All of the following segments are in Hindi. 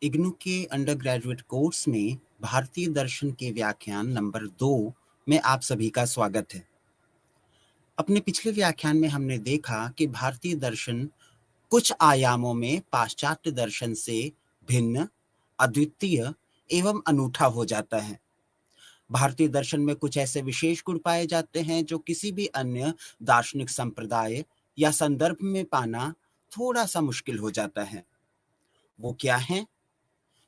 इग्नू के अंडर ग्रेजुएट कोर्स में भारतीय दर्शन के व्याख्यान नंबर 2 में आप सभी का स्वागत है। अपने पिछले व्याख्यान में हमने देखा कि भारतीय दर्शन कुछ आयामों में पाश्चात्य दर्शन से भिन्न, अद्वितीय एवं अनूठा हो जाता है। भारतीय दर्शन में कुछ ऐसे विशेष गुण पाए जाते हैं जो किसी भी अन्य दार्शनिक संप्रदाय या संदर्भ में पाना थोड़ा सा मुश्किल हो जाता है। वो क्या है?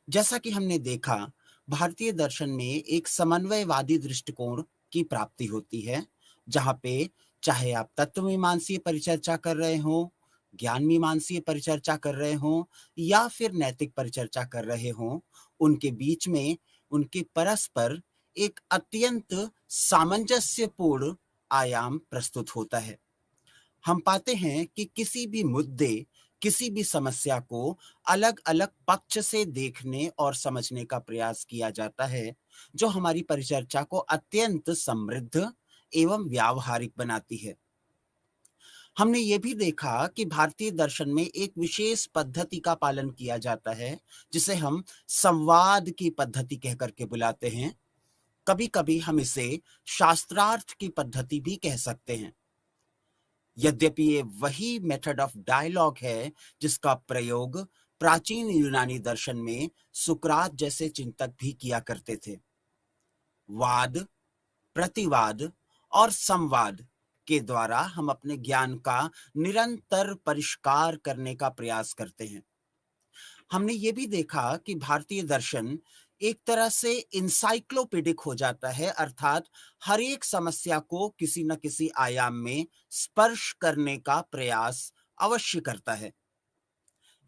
जैसा कि हमने देखा, भारतीय दर्शन में एक समन्वयवादी दृष्टिकोण की प्राप्ति होती है, जहाँ पे चाहे आप तत्वमीमांसीय परिचर्चा कर रहे हों, ज्ञान मीमांसीय परिचर्चा कर रहे हों या फिर नैतिक परिचर्चा कर रहे हों, उनके बीच में उनके परस्पर एक अत्यंत सामंजस्यपूर्ण आयाम प्रस्तुत होता है। हम पाते हैं कि किसी भी मुद्दे, किसी भी समस्या को अलग-अलग पक्ष से देखने और समझने का प्रयास किया जाता है, जो हमारी परिचर्चा को अत्यंत समृद्ध एवं व्यावहारिक बनाती है। हमने ये भी देखा कि भारतीय दर्शन में एक विशेष पद्धति का पालन किया जाता है, जिसे हम संवाद की पद्धति कह कर के बुलाते हैं। कभी-कभी हम इसे शास्त्रार्थ की पद्धति भी कह सकते हैं। यद्यपि ये वही मेथड ऑफ डायलॉग है जिसका प्रयोग प्राचीन यूनानी दर्शन में सुकरात जैसे चिंतक भी किया करते थे। वाद, प्रतिवाद और संवाद के द्वारा हम अपने ज्ञान का निरंतर परिष्कार करने का प्रयास करते हैं। हमने ये भी देखा कि भारतीय दर्शन एक तरह से इंसाइक्लोपीडिक हो जाता है, अर्थात हर एक समस्या को किसी न किसी आयाम में स्पर्श करने का प्रयास अवश्य करता है।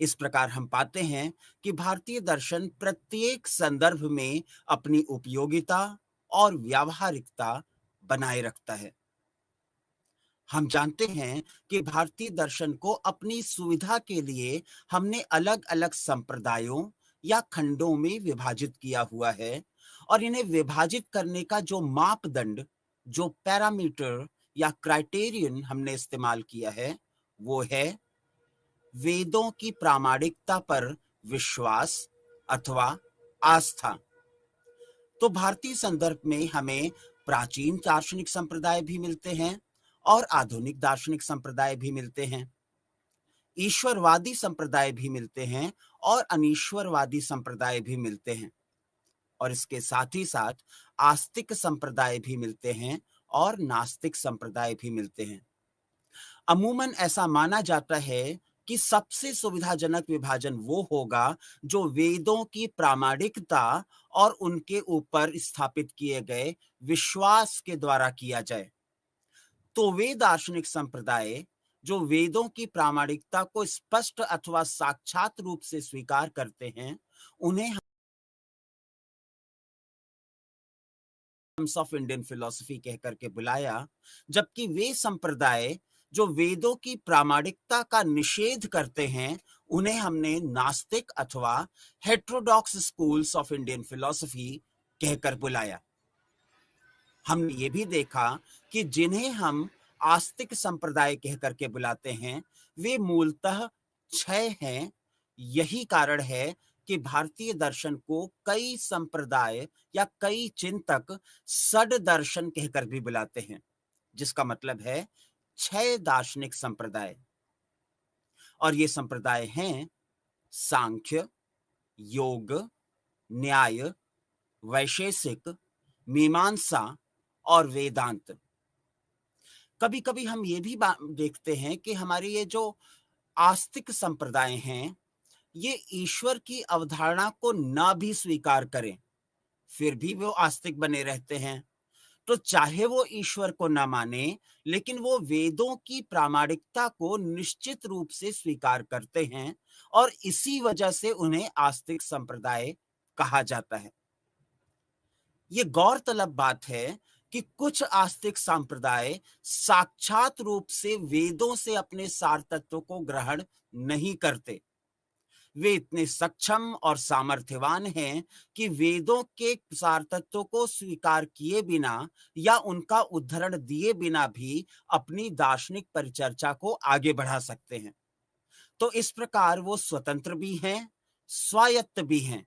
इस प्रकार हम पाते हैं कि भारतीय दर्शन प्रत्येक संदर्भ में अपनी उपयोगिता और व्यावहारिकता बनाए रखता है। हम जानते हैं कि भारतीय दर्शन को अपनी सुविधा के लिए हमने अलग-अलग संप्रदायों या खंडों में विभाजित किया हुआ है, और इन्हें विभाजित करने का जो मापदंड, जो पैरामीटर या क्राइटेरियन हमने इस्तेमाल किया है, वो है वेदों की प्रामाणिकता पर विश्वास अथवा आस्था। तो भारतीय संदर्भ में हमें प्राचीन दार्शनिक संप्रदाय भी मिलते हैं और आधुनिक दार्शनिक संप्रदाय भी मिलते हैं। ईश्वरवादी संप्रदाय भी मिलते हैं और अनीश्वरवादी संप्रदाय भी मिलते हैं, और इसके साथ ही साथ आस्तिक संप्रदाय भी मिलते हैं और नास्तिक संप्रदाय भी मिलते हैं। अमूमन ऐसा माना जाता है कि सबसे सुविधाजनक विभाजन वो होगा जो वेदों की प्रामाणिकता और उनके ऊपर स्थापित किए गए विश्वास के द्वारा किया जाए। तो वे दार्शनिक संप्रदाय जो वेदों की प्रामाणिकता को स्पष्ट अथवा साक्षात रूप से स्वीकार करते हैं, उन्हें ऑफ इंडियन फिलॉसफी कह करके बुलाया, जबकि वे संप्रदाय जो वेदों की प्रामाणिकता का निषेध करते हैं, उन्हें हमने नास्तिक अथवा heterodox schools of Indian philosophy कहकर बुलाया। हमने ये भी देखा कि जिन्हें हम आस्तिक संप्रदाय कह करके बुलाते हैं, वे मूलतः 6 हैं। यही कारण है कि भारतीय दर्शन को कई संप्रदाय या कई चिंतक सड दर्शन कहकर भी बुलाते हैं, जिसका मतलब है 6 दार्शनिक संप्रदाय। और ये संप्रदाय हैं सांख्य, योग, न्याय, वैशेषिक, मीमांसा और वेदांत। कभी-कभी हम ये भी देखते हैं कि हमारे ये जो आस्तिक संप्रदाय हैं, ये ईश्वर की अवधारणा को ना भी स्वीकार करें, फिर भी वो आस्तिक बने रहते हैं। तो चाहे वो ईश्वर को ना माने, लेकिन वो वेदों की प्रामाणिकता को निश्चित रूप से स्वीकार करते हैं, और इसी वजह से उन्हें आस्तिक संप्रदाय कहा जाता है। ये गौरतलब बात है कि कुछ आस्तिक संप्रदाय साक्षात रूप से वेदों से अपने सार तत्व को ग्रहण नहीं करते। वे इतने सक्षम और सामर्थ्यवान हैं कि वेदों के सार तत्व को स्वीकार किए बिना या उनका उद्धरण दिए बिना भी अपनी दार्शनिक परिचर्चा को आगे बढ़ा सकते हैं। तो इस प्रकार वो स्वतंत्र भी हैं, स्वायत्त भी हैं,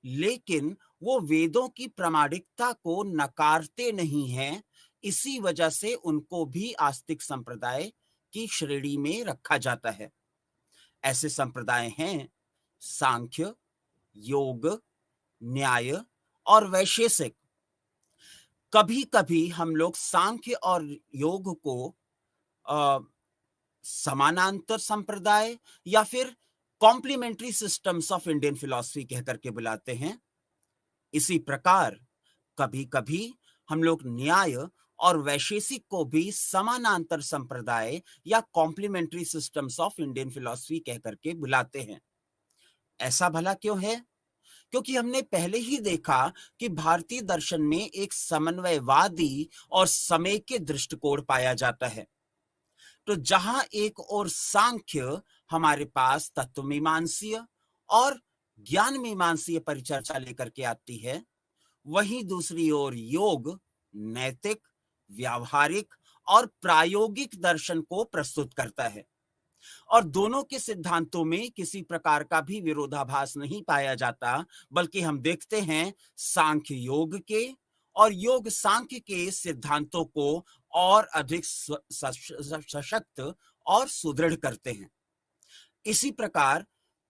लेकिन वो वेदों की प्रामाणिकता को नकारते नहीं हैं। इसी वजह से उनको भी आस्तिक संप्रदाय की श्रेणी में रखा जाता है। ऐसे संप्रदाय हैं सांख्य, योग, न्याय और वैशेषिक। कभी कभी हम लोग सांख्य और योग को अ, समानांतर संप्रदाय या फिर complementary systems of Indian philosophy कह करके बुलाते हैं। इसी प्रकार कभी कभी हम लोग न्याय और वैशेषिक को भी समानांतर संप्रदाय या complementary systems of Indian philosophy कह करके बुलाते हैं। ऐसा भला क्यों है? क्योंकि हमने पहले ही देखा कि भारतीय दर्शन में एक समन्वयवादी और समेकित दृष्टिकोण पाया जाता है। तो जहां एक और सांख्य हमारे पास तत्वमीमांसीय और ज्ञान मीमांसीय परिचर्चा लेकर के आती है, वहीं दूसरी ओर योग नैतिक, व्यावहारिक और प्रायोगिक दर्शन को प्रस्तुत करता है। और दोनों के सिद्धांतों में किसी प्रकार का भी विरोधाभास नहीं पाया जाता, बल्कि हम देखते हैं सांख्य योग के और योग सांख्य के सिद्धांतों को और अधिक सशक्त और सुदृढ़ करते हैं। इसी प्रकार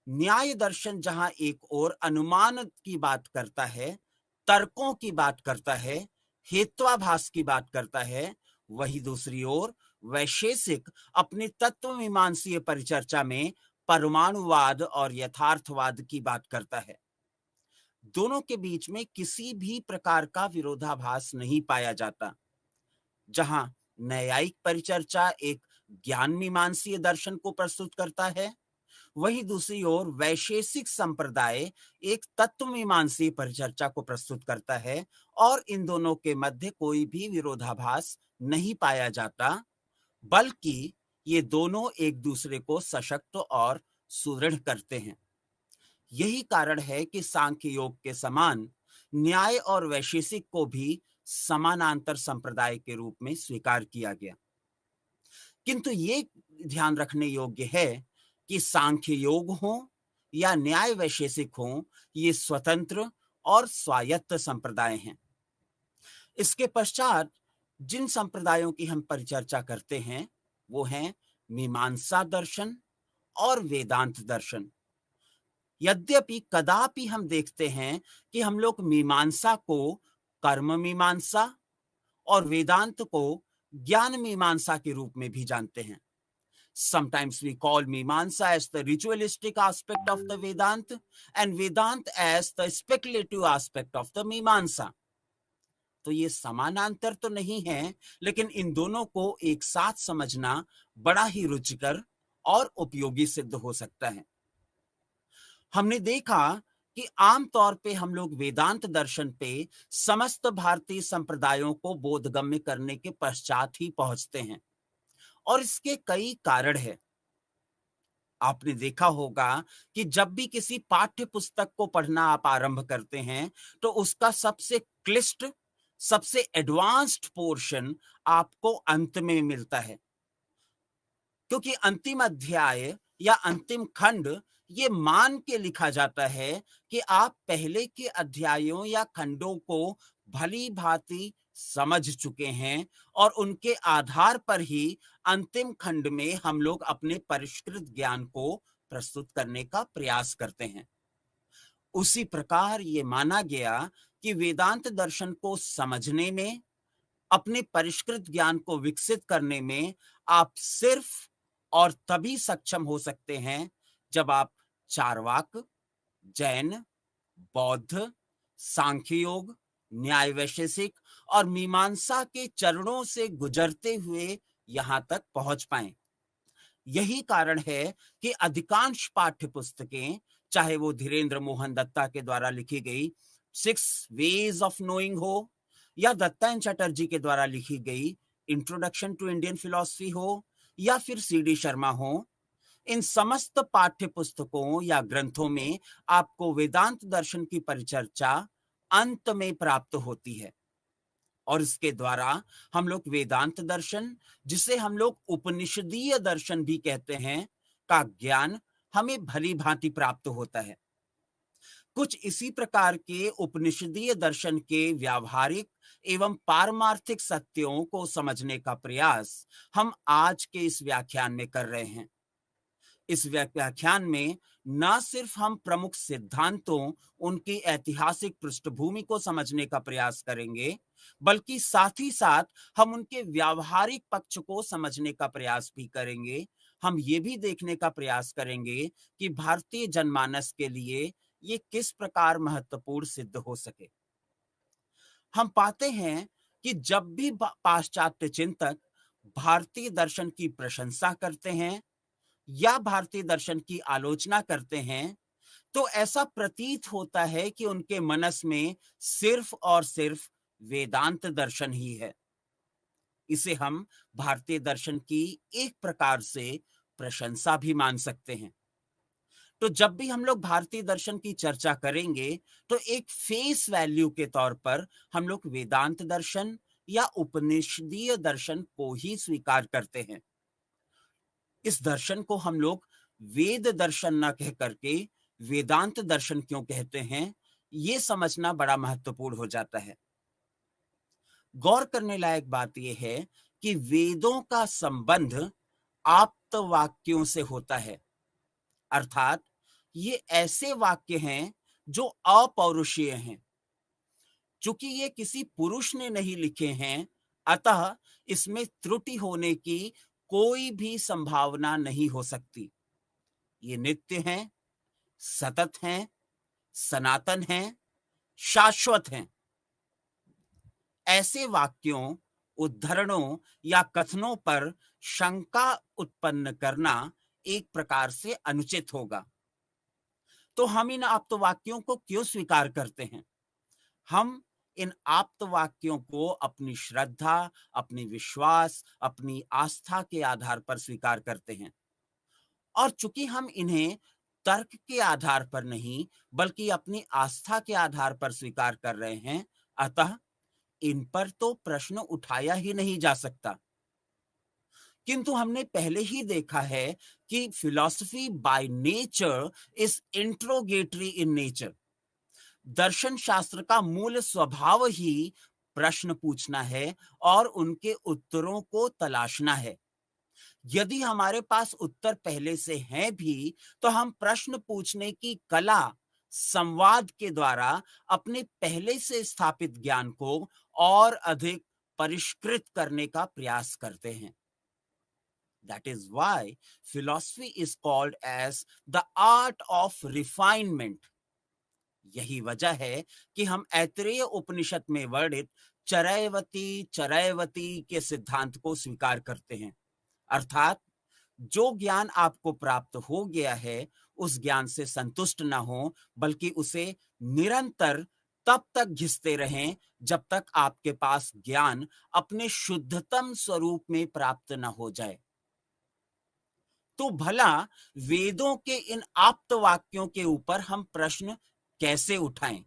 न्याय दर्शन जहां एक ओर अनुमान की बात करता है, तर्कों की बात करता है, हेत्वाभास की बात करता है, वही दूसरी ओर वैशेषिक अपनी तत्वमीमांसीय परिचर्चा में परमाणुवाद और यथार्थवाद की बात करता है। दोनों के बीच में किसी भी प्रकार का विरोधाभास नहीं पाया जाता। जहां न्यायिक परिचर्चा एक ज्ञान मीमांसीय दर्शन को प्रस्तुत करता है, वहीं दूसरी ओर वैशेषिक संप्रदाय एक तत्वमीमांसीय परिचर्चा को प्रस्तुत करता है और इन दोनों के मध्य कोई भी विरोधाभास नहीं पाया जाता, बल्कि ये दोनों एक दूसरे को सशक्त और सुदृढ़ करते हैं। यही कारण है कि सांख्य योग के समान न्याय और वैशेषिक को भी समानांतर संप्रदाय के रूप में स्वीकार किया गया। किंतु ये ध्यान रखने योग्य है कि सांख्य योग हो या न्याय वैशेषिक हो, ये स्वतंत्र और स्वायत्त संप्रदाय हैं। इसके पश्चात जिन संप्रदायों की हम परिचर्चा करते हैं वो हैं मीमांसा दर्शन और वेदांत दर्शन। यद्यपि कदापि हम देखते हैं कि हम लोग मीमांसा को कर्म मीमांसा और वेदांत को ज्ञान मीमांसा के रूप में भी जानते हैं। Sometimes we call Mimamsa as the ritualistic aspect of the Vedanta and Vedanta as the speculative aspect of the Mimamsa. तो ये समानांतर तो नहीं है, लेकिन इन दोनों को एक साथ समझना बड़ा ही रुचिकर और उपयोगी सिद्ध हो सकता है। हमने देखा कि आमतौर पे हम लोग वेदांत दर्शन पे समस्त भारतीय संप्रदायों को बोधगम्य करने के पश्चात ही पहुंचते हैं और इसके कई कारण हैं। आपने देखा होगा कि जब भी किसी पाठ्य पुस्तक को पढ़ना आप आरंभ करते हैं तो उसका सबसे क्लिष्ट, सबसे एडवांस्ड पोर्शन आपको अंत में मिलता है, क्योंकि अंतिम अध्याय या अंतिम खंड ये मान के लिखा जाता है कि आप पहले के अध्यायों या खंडों को भली भांति समझ चुके हैं और उनके आधार पर ही अंतिम खंड में हम लोग अपने परिष्कृत ज्ञान को प्रस्तुत करने का प्रयास करते हैं। उसी प्रकार ये माना गया कि वेदांत दर्शन को समझने में, अपने परिष्कृत ज्ञान को विकसित करने में आप सिर्फ और तभी सक्षम हो सकते हैं जब आप चार्वाक, जैन, बौद्ध, सांख्य योग, न्याय वैशेषिक और मीमांसा के चरणों से गुजरते हुए यहां तक पहुंच पाएं। यही कारण है कि अधिकांश पाठ्य पुस्तकें, चाहे वो धीरेन्द्र मोहन दत्ता के द्वारा लिखी गई 6 वेज ऑफ नोइंग हो या दत्तायन चटर्जी के द्वारा लिखी गई इंट्रोडक्शन टू इंडियन फिलॉसफी हो या फिर CD शर्मा हो, इन समस्त पाठ्य पुस्तकों या ग्रंथों में आपको वेदांत दर्शन की परिचर्चा अंत में प्राप्त होती है और इसके द्वारा हम लोग वेदांत दर्शन, जिसे हम लोग उपनिषदीय दर्शन भी कहते हैं, का ज्ञान हमें भली भांति प्राप्त होता है। कुछ इसी प्रकार के उपनिषदीय दर्शन के व्यावहारिक एवं पारमार्थिक सत्यों को समझने का प्रयास हम आज के इस व्याख्यान में कर रहे हैं। इस व्याख्यान में न सिर्फ हम प्रमुख सिद्धांतों, उनकी ऐतिहासिक पृष्ठभूमि को समझने का प्रयास करेंगे, बल्कि साथ ही साथ हम उनके व्यावहारिक पक्ष को समझने का प्रयास भी करेंगे। हम ये भी देखने का प्रयास करेंगे कि भारतीय जनमानस के लिए ये किस प्रकार महत्वपूर्ण सिद्ध हो सके। हम पाते हैं कि जब भी पाश्चात्य चिंतक भारतीय दर्शन की प्रशंसा करते हैं या भारतीय दर्शन की आलोचना करते हैं, तो ऐसा प्रतीत होता है कि उनके मनस में सिर्फ और सिर्फ वेदांत दर्शन ही है। इसे हम भारतीय दर्शन की एक प्रकार से प्रशंसा भी मान सकते हैं। तो जब भी हम लोग भारतीय दर्शन की चर्चा करेंगे, तो एक फेस वैल्यू के तौर पर हम लोग वेदांत दर्शन या उपनिषदीय दर्शन को ही स्वीकार करते हैं। इस दर्शन को हम लोग वेद दर्शन न कह करके वेदांत दर्शन क्यों कहते हैं, ये समझना बड़ा महत्वपूर्ण हो जाता है। गौर करने लायक बात यह है कि वेदों का संबंध आप्त वाक्यों से होता है, अर्थात ये ऐसे वाक्य हैं जो अपौरुषीय हैं। चूंकि ये किसी पुरुष ने नहीं लिखे हैं, अतः इसमें त्रुटि होने की कोई भी संभावना नहीं हो सकती। ये नित्य हैं, सतत हैं, सनातन हैं, शाश्वत हैं। ऐसे वाक्यों, उद्धरणों या कथनों पर शंका उत्पन्न करना एक प्रकार से अनुचित होगा। तो हम इन आप्तवाक्यों को क्यों स्वीकार करते हैं? हम इन आप्तवाक्यों को अपनी श्रद्धा, अपनी विश्वास, अपनी आस्था के आधार पर स्वीकार करते हैं। और चूंकि हम इन्हें तर्क के आधार पर नहीं, बल्कि अपनी आस्था के आधार पर स्वीकार कर रहे हैं, अतः इन पर तो प्रश्न उठाया ही नहीं जा सकता। किंतु हमने पहले ही देखा है कि philosophy by nature is interrogatory in nature. दर्शन शास्त्र का मूल स्वभाव ही प्रश्न पूछना है और उनके उत्तरों को तलाशना है। यदि हमारे पास उत्तर पहले से हैं भी, तो हम प्रश्न पूछने की कला, संवाद के द्वारा अपने पहले से स्थापित ज्ञान को और अधिक परिष्कृत करने का प्रयास करते हैं। That is why philosophy is called as the art of refinement. यही वजह है कि हम ऐतरेय उपनिषद में वर्णित चरैवती चरैवती के सिद्धांत को स्वीकार करते हैं। अर्थात जो ज्ञान आपको प्राप्त हो गया है, उस ज्ञान से संतुष्ट ना हो, बल्कि उसे निरंतर तब तक घिसते रहें जब तक आपके पास ज्ञान अपने शुद्धतम स्वरूप में प्राप्त न हो जाए। तो भला वेदों के इन आप्त वाक्यों के ऊपर हम प्रश्न कैसे उठाएं?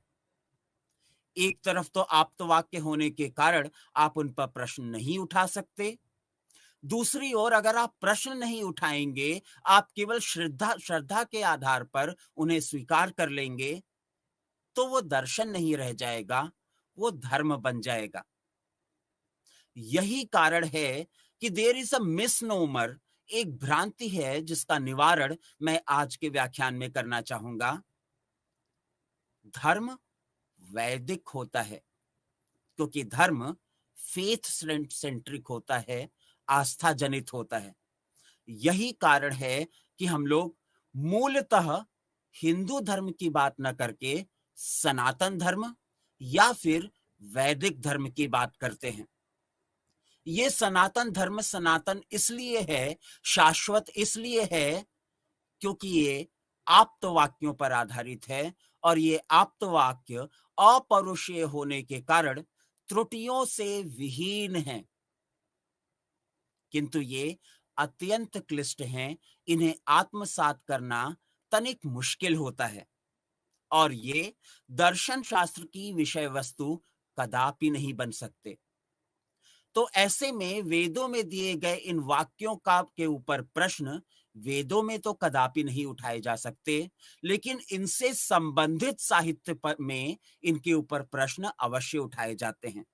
एक तरफ तो आप्त वाक्य होने के कारण आप उन पर प्रश्न नहीं उठा सकते। दूसरी ओर अगर आप प्रश्न नहीं उठाएंगे, आप केवल श्रद्धा के आधार पर उन्हें स्वीकार कर लेंगे, तो वो दर्शन नहीं रह जाएगा, वो धर्म बन जाएगा। यही कारण है कि देयर इज अ मिसनोमर, एक भ्रांति है जिसका निवारण मैं आज के व्याख्यान में करना चाहूंगा। धर्म वैदिक होता है क्योंकि धर्म फेथ सेंट्रिक होता है, आस्था जनित होता है। यही कारण है कि हम लोग मूलतः हिंदू धर्म की बात न करके सनातन धर्म या फिर वैदिक धर्म की बात करते हैं। ये सनातन धर्म सनातन इसलिए है, शाश्वत इसलिए है, क्योंकि ये आप्त वाक्यों पर आधारित है और ये आप्त वाक्य अपौरुषीय होने के कारण त्रुटियों से विहीन हैं। किंतु ये अत्यंत क्लिष्ट हैं, इन्हें आत्मसात करना तनिक मुश्किल होता है और ये दर्शन शास्त्र की विषय वस्तु कदापि नहीं बन सकते। तो ऐसे में वेदों में दिए गए इन वाक्यों का के ऊपर प्रश्न वेदों में तो कदापि नहीं उठाए जा सकते, लेकिन इनसे संबंधित साहित्य में इनके ऊपर प्रश्न अवश्य उठाए जाते हैं।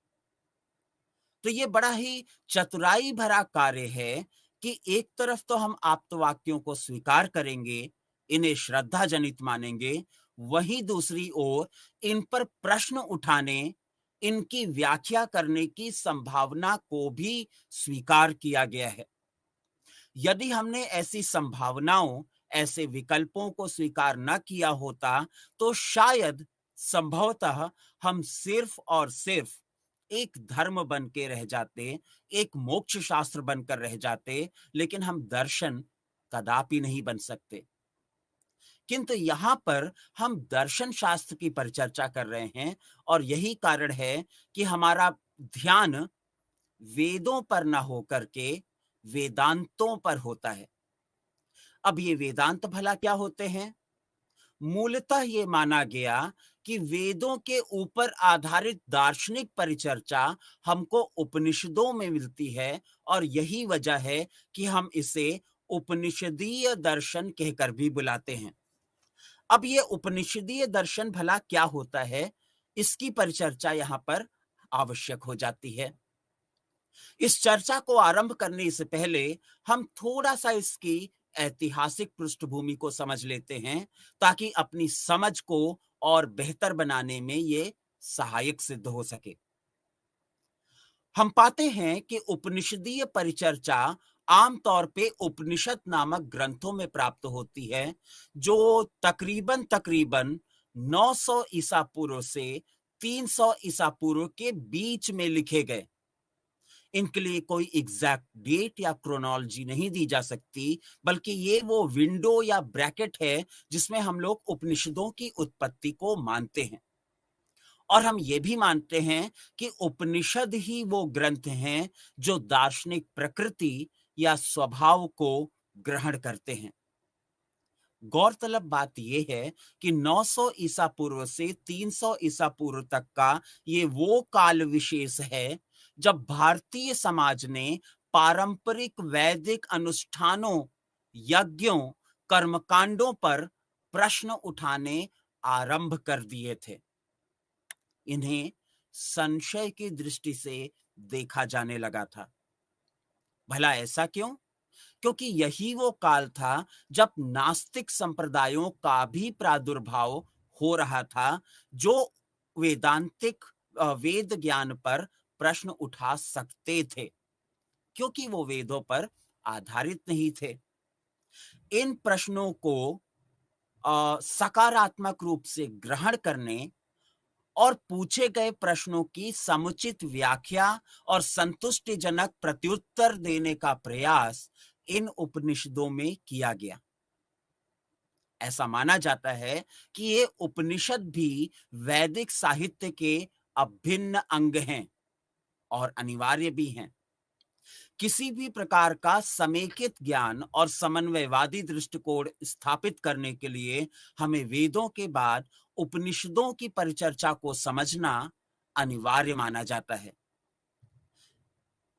तो ये बड़ा ही चतुराई भरा कार्य है कि एक तरफ तो हम आप्तवाक्यों को स्वीकार करेंगे, इन्हें श्रद्धा जनित मानेंगे, वहीं दूसरी ओर इन पर प्रश्न उठाने, इनकी व्याख्या करने की संभावना को भी स्वीकार किया गया है। यदि हमने ऐसी संभावनाओं, ऐसे विकल्पों को स्वीकार न किया होता, तो शायद संभवतः हम सिर्फ और सिर्फ एक धर्म बन के रह जाते, एक मोक्ष शास्त्र बनकर रह जाते, लेकिन हम दर्शन कदापि नहीं बन सकते। किंतु यहाँ पर हम दर्शन शास्त्र की परिचर्चा कर रहे हैं, और यही कारण है कि हमारा ध्यान वेदों पर न होकर के वेदांतों पर होता है। अब ये वेदांत भला क्या होते हैं? मूलतः ये माना गया कि वेदों के ऊपर आधारित दार्शनिक परिचर्चा हमको उपनिषदों में मिलती है, और यही वजह है कि हम इसे उपनिषदीय दर्शन कहकर भी बुलाते हैं। अब ये उपनिषदीय दर्शन भला क्या होता है, इसकी परिचर्चा यहाँ पर आवश्यक हो जाती है। इस चर्चा को आरंभ करने से पहले हम थोड़ा सा इसकी ऐतिहासिक पृष्ठभूमि को समझ लेते हैं, ताकि अपनी समझ को और बेहतर बनाने में ये सहायक सिद्ध हो सके। हम पाते हैं कि उपनिषदीय परिचर्चा आमतौर पे उपनिषद नामक ग्रंथों में प्राप्त होती है, जो तकरीबन तकरीबन 900 ईसा पूर्व से 300 ईसा पूर्व के बीच में लिखे गए। इनके लिए कोई एग्जैक्ट डेट या क्रोनोलॉजी नहीं दी जा सकती, बल्कि ये वो विंडो या ब्रैकेट है जिसमें हम लोग उपनिषदों की उत्पत्ति को मानते हैं। और हम ये भी मानते हैं कि उपनिषद ही वो ग्रंथ हैं जो दार्शनिक प्रकृति या स्वभाव को ग्रहण करते हैं। गौरतलब बात यह है कि 900 ईसा पूर्व से 300 ईसा पूर्व तक का ये वो काल विशेष है जब भारतीय समाज ने पारंपरिक वैदिक अनुष्ठानों, यज्ञों, कर्मकांडों पर प्रश्न उठाने आरंभ कर दिए थे। इन्हें संशय की दृष्टि से देखा जाने लगा था। भला ऐसा क्यों? क्योंकि यही वो काल था जब नास्तिक संप्रदायों का भी प्रादुर्भाव हो रहा था, जो वेदांतिक वेद ज्ञान पर प्रश्न उठा सकते थे, क्योंकि वो वेदों पर आधारित नहीं थे। इन प्रश्नों को सकारात्मक रूप से ग्रहण करने और पूछे गए प्रश्नों की समुचित व्याख्या और संतुष्टिजनक प्रत्युत्तर देने का प्रयास इन उपनिषदों में किया गया। ऐसा माना जाता है कि ये उपनिषद भी वैदिक साहित्य के अभिन्न अंग हैं और अनिवार्य भी हैं। किसी भी प्रकार का समेकित ज्ञान और समन्वयवादी दृष्टिकोण स्थापित करने के लिए हमें वेदों के बाद उपनिषदों की परिचर्चा को समझना अनिवार्य माना जाता है।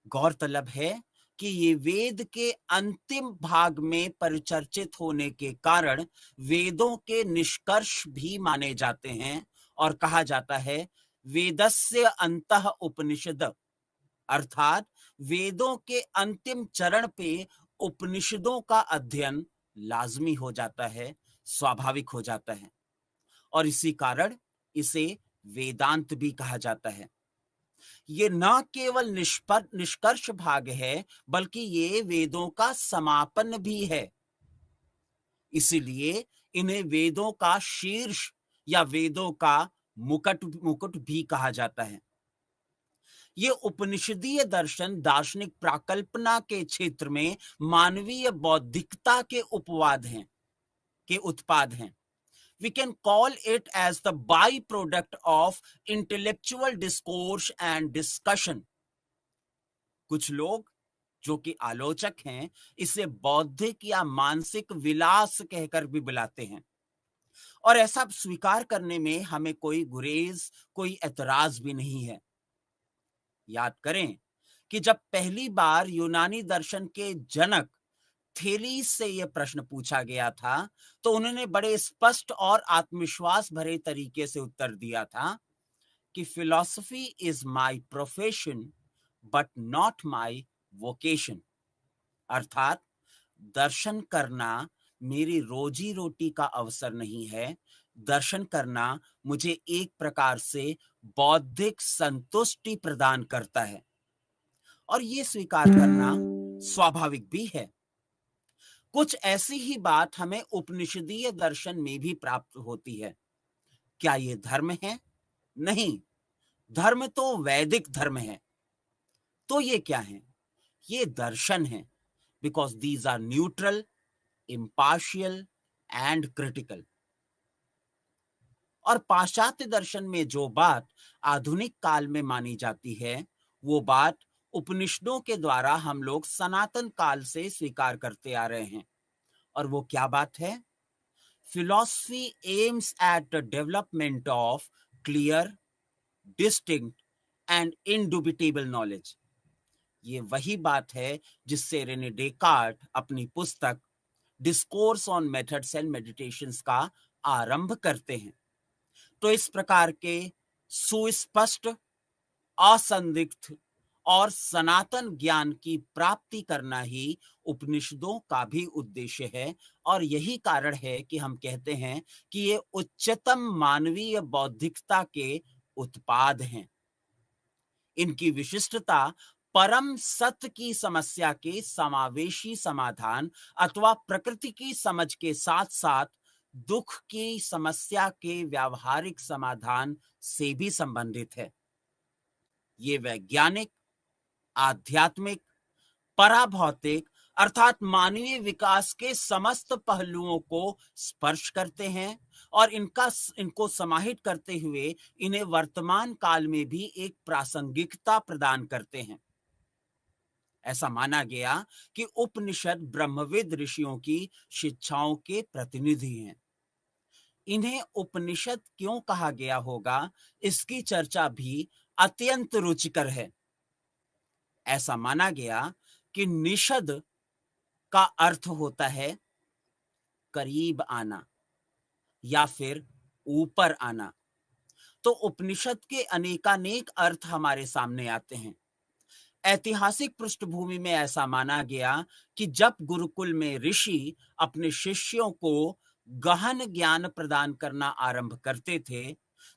गौरतलब है कि ये वेद के अंतिम भाग में परिचर्चित होने के कारण वेदों के निष्कर्ष भी माने जाते हैं, और कहा जाता है वेदस्य अंतः उपनिषद, अर्थात वेदों के अंतिम चरण पे उपनिषदों का अध्ययन लाजमी हो जाता है, स्वाभाविक हो जाता है, और इसी कारण इसे वेदांत भी कहा जाता है। ये न केवल निष्कर्ष भाग है, बल्कि ये वेदों का समापन भी है। इसीलिए इन्हें वेदों का शीर्ष या वेदों का मुकुट भी कहा जाता है। ये उपनिषदीय दर्शन दार्शनिक प्राकल्पना के क्षेत्र में मानवीय बौद्धिकता के उपवाद हैं, के उत्पाद हैं। We can call it as the byproduct of intellectual discourse and discussion. कुछ लोग जो कि आलोचक हैं, इसे बौद्धिक या मानसिक विलास कहकर भी बुलाते हैं, और ऐसा स्वीकार करने में हमें कोई गुरेज, कोई एतराज भी नहीं है। याद करें कि जब पहली बार यूनानी दर्शन के जनक थेलीस से यह प्रश्न पूछा गया था तो उन्होंने बड़े स्पष्ट और आत्मविश्वास भरे तरीके से उत्तर दिया था कि philosophy is my profession but not my vocation. अर्थात दर्शन करना मेरी रोजी रोटी का अवसर नहीं है, दर्शन करना मुझे एक प्रकार से बौद्धिक संतुष्टि प्रदान करता है, और ये स्वीकार करना स्वाभाविक भी है। कुछ ऐसी ही बात हमें उपनिषदीय दर्शन में भी प्राप्त होती है। क्या ये धर्म है? नहीं, धर्म तो वैदिक धर्म है। तो ये क्या है? ये दर्शन है, because these are neutral, impartial and critical. और पाश्चात्य दर्शन में जो बात आधुनिक काल में मानी जाती है, वो बात उपनिषदों के द्वारा हम लोग सनातन काल से स्वीकार करते आ रहे हैं। और वो क्या बात है? Philosophy aims at the development of clear, distinct and indubitable knowledge. ये वही बात है जिससे रेने डेकार्ट अपनी पुस्तक discourse on methods and meditations का आरंभ करते हैं। तो इस प्रकार के सुस्पष्ट, असंदिग्ध और सनातन ज्ञान की प्राप्ति करना ही उपनिषदों का भी उद्देश्य है। और यही कारण है कि हम कहते हैं कि ये उच्चतम मानवीय बौद्धिकता के उत्पाद हैं। इनकी विशिष्टता परम सत्य की समस्या के समावेशी समाधान अथवा प्रकृति की समझ के साथ साथ दुख की समस्या के व्यावहारिक समाधान से भी संबंधित है। ये वैज्ञानिक, आध्यात्मिक, पराभौतिक अर्थात मानवीय विकास के समस्त पहलुओं को स्पर्श करते हैं और इनको समाहित करते हुए इन्हें वर्तमान काल में भी एक प्रासंगिकता प्रदान करते हैं। ऐसा माना गया कि उपनिषद ब्रह्मविद ऋषियों की शिक्षाओं के प्रतिनिधि हैं। इन्हें उपनिषद क्यों कहा गया होगा, इसकी चर्चा भी अत्यंत रुचिकर है। ऐसा माना गया कि निषद का अर्थ होता है करीब आना या फिर ऊपर आना। तो उपनिषद के अनेकानेक अर्थ हमारे सामने आते हैं। ऐतिहासिक पृष्ठभूमि में ऐसा माना गया कि जब गुरुकुल में ऋषि अपने शिष्यों को गहन ज्ञान प्रदान करना आरंभ करते थे,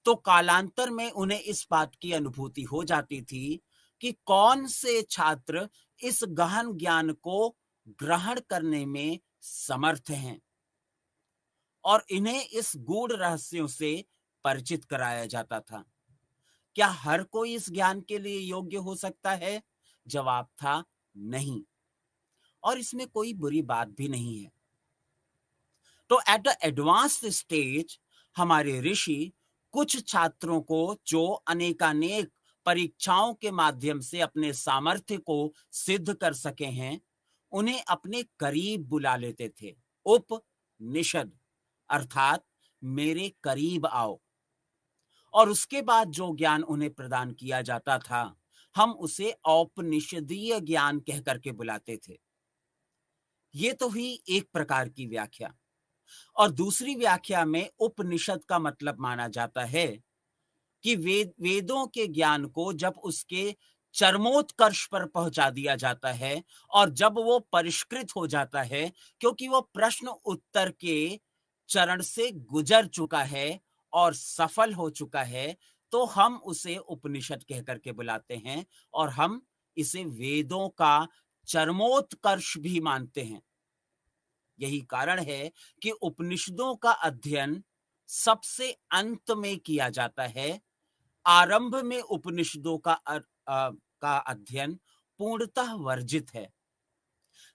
तो कालांतर में उन्हें इस बात की अनुभूति हो जाती थी कि कौन से छात्र इस गहन ज्ञान को ग्रहण करने में समर्थ हैं, और इन्हें इस गूढ़ रहस्यों से परिचित कराया जाता था। क्या हर कोई इस ज्ञान के लिए योग्य हो सकता है? जवाब था नहीं, और इसमें कोई बुरी बात भी नहीं है। तो एट द एडवांस्ड स्टेज हमारे ऋषि कुछ छात्रों को जो अनेकानेक परीक्षाओं के माध्यम से अपने सामर्थ्य को सिद्ध कर सके हैं, उन्हें अपने करीब बुला लेते थे। उपनिषद अर्थात मेरे करीब आओ। और उसके बाद जो ज्ञान उन्हें प्रदान किया जाता था, हम उसे औपनिषदीय ज्ञान कह करके बुलाते थे। ये तो हुई एक प्रकार की व्याख्या। और दूसरी व्याख्या में उपनिषद का मतलब माना जाता है कि वेदों के ज्ञान को जब उसके चरमोत्कर्ष पर पहुंचा दिया जाता है और जब वो परिष्कृत हो जाता है, क्योंकि वो प्रश्न उत्तर के चरण से गुजर चुका है और सफल हो चुका है, तो हम उसे उपनिषद कह करके बुलाते हैं और हम इसे वेदों का चरमोत्कर्ष भी मानते हैं। यही कारण है कि उपनिषदों का अध्ययन सबसे अंत में किया जाता है। आरंभ में उपनिषदों का अध्ययन पूर्णतः वर्जित है।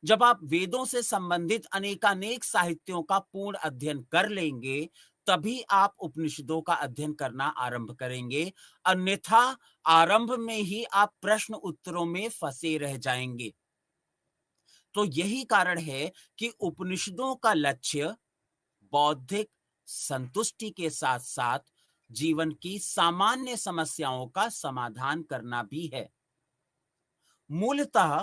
जब आप वेदों से संबंधित अनेकानेक साहित्यों का पूर्ण अध्ययन कर लेंगे, तभी आप उपनिषदों का अध्ययन करना आरंभ करेंगे। अन्यथा आरंभ में ही आप प्रश्न उत्तरों में फंसे रह जाएंगे। तो यही कारण है कि उपनिषदों का लक्ष्य बौद्धिक संतुष्टि के साथ साथ जीवन की सामान्य समस्याओं का समाधान करना भी है। मूलतः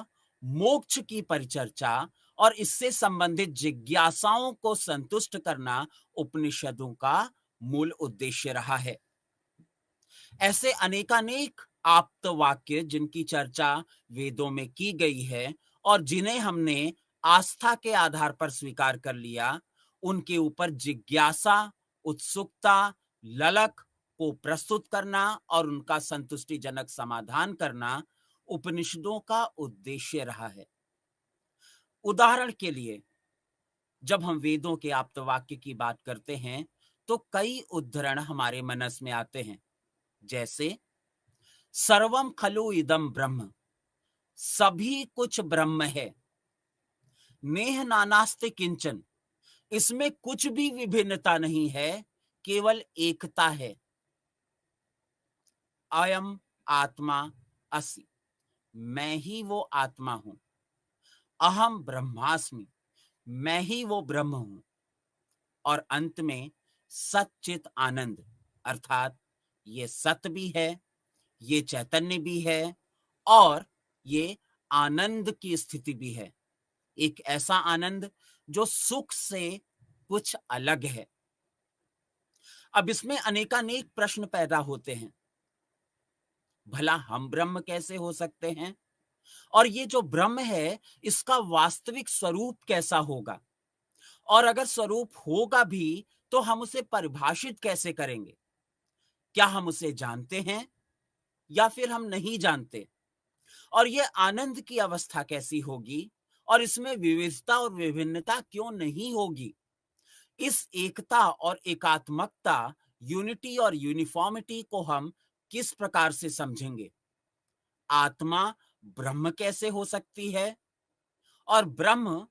मोक्ष की परिचर्चा और इससे संबंधित जिज्ञासाओं को संतुष्ट करना उपनिषदों का मूल उद्देश्य रहा है। ऐसे अनेकानेक आप्त वाक्य जिनकी चर्चा वेदों में की गई है और जिन्हें हमने आस्था के आधार पर स्वीकार कर लिया, उनके ऊपर जिज्ञासा, उत्सुकता, ललक को प्रस्तुत करना और उनका संतुष्टिजनक समाधान करना उपनिषदों का उद्देश्य रहा है। उदाहरण के लिए, जब हम वेदों के आप्त वाक्य की बात करते हैं तो कई उद्धरण हमारे मनस में आते हैं, जैसे सर्वम खलु इदम ब्रह्म, सभी कुछ ब्रह्म है, नेह नानास्ति किंचन, इसमें कुछ भी विभिन्नता नहीं है, केवल एकता है। अयम आत्मा असि, मैं ही वो आत्मा हूं। अहम ब्रह्मास्मि, मैं ही वो ब्रह्म हूं। और अंत में सच्चित आनंद, अर्थात ये सत्य भी है, ये चैतन्य भी है और ये आनंद की स्थिति भी है। एक ऐसा आनंद जो सुख से कुछ अलग है। अब इसमें अनेकानेक प्रश्न पैदा होते हैं। भला हम ब्रह्म कैसे हो सकते हैं? और ये जो ब्रह्म है, इसका वास्तविक स्वरूप कैसा होगा? और अगर स्वरूप होगा भी, तो हम उसे परिभाषित कैसे करेंगे? क्या हम उसे जानते हैं या फिर हम नहीं जानते? और ये आनंद की अवस्था कैसी होगी? और इसमें विविधता और विभिन्नता क्यों नहीं होगी? इस एकता और एकात्मकता, यूनिटी और यूनिफॉर्मिटी को हम किस प्रकार से समझेंगे? आत्मा ब्रह्म कैसे हो सकती है? और ब्रह्म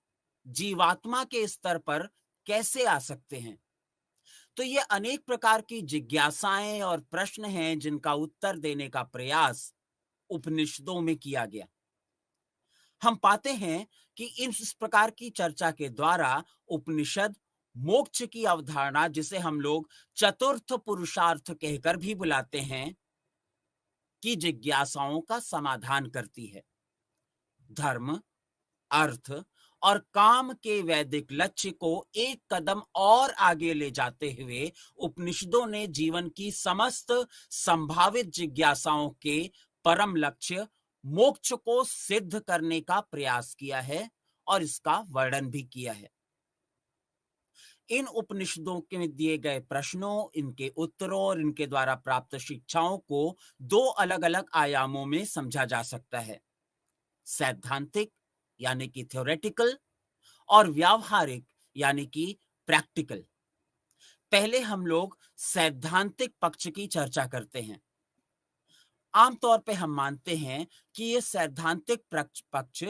जीवात्मा के स्तर पर कैसे आ सकते हैं? तो ये अनेक प्रकार की जिज्ञासाएं और प्रश्न हैं जिनका उत्तर देने का प्रयास उपनिषदों में किया गया। हम पाते हैं कि इस प्रकार की चर्चा के द्वारा उपनिषद मोक्ष की अवधारणा, जिसे हम लोग चतुर्थ पुरुषार्थ कहकर भी बुलाते हैं, की जिज्ञासाओं का समाधान करती है। धर्म, अर्थ और काम के वैदिक लक्ष्य को एक कदम और आगे ले जाते हुए उपनिषदों ने जीवन की समस्त संभावित जिज्ञासाओं के परम लक्ष्य मोक्ष को सिद्ध करने का प्रयास किया है और इसका वर्णन भी किया है। इन उपनिषदों के दिए गए प्रश्नों, इनके उत्तरों और इनके द्वारा प्राप्त शिक्षाओं को दो अलग अलग आयामों में समझा जा सकता है। सैद्धांतिक यानी कि थ्योरेटिकल और व्यावहारिक यानी कि प्रैक्टिकल। पहले हम लोग सैद्धांतिक पक्ष की चर्चा करते हैं। आमतौर पे हम मानते हैं कि यह सैद्धांतिक पक्ष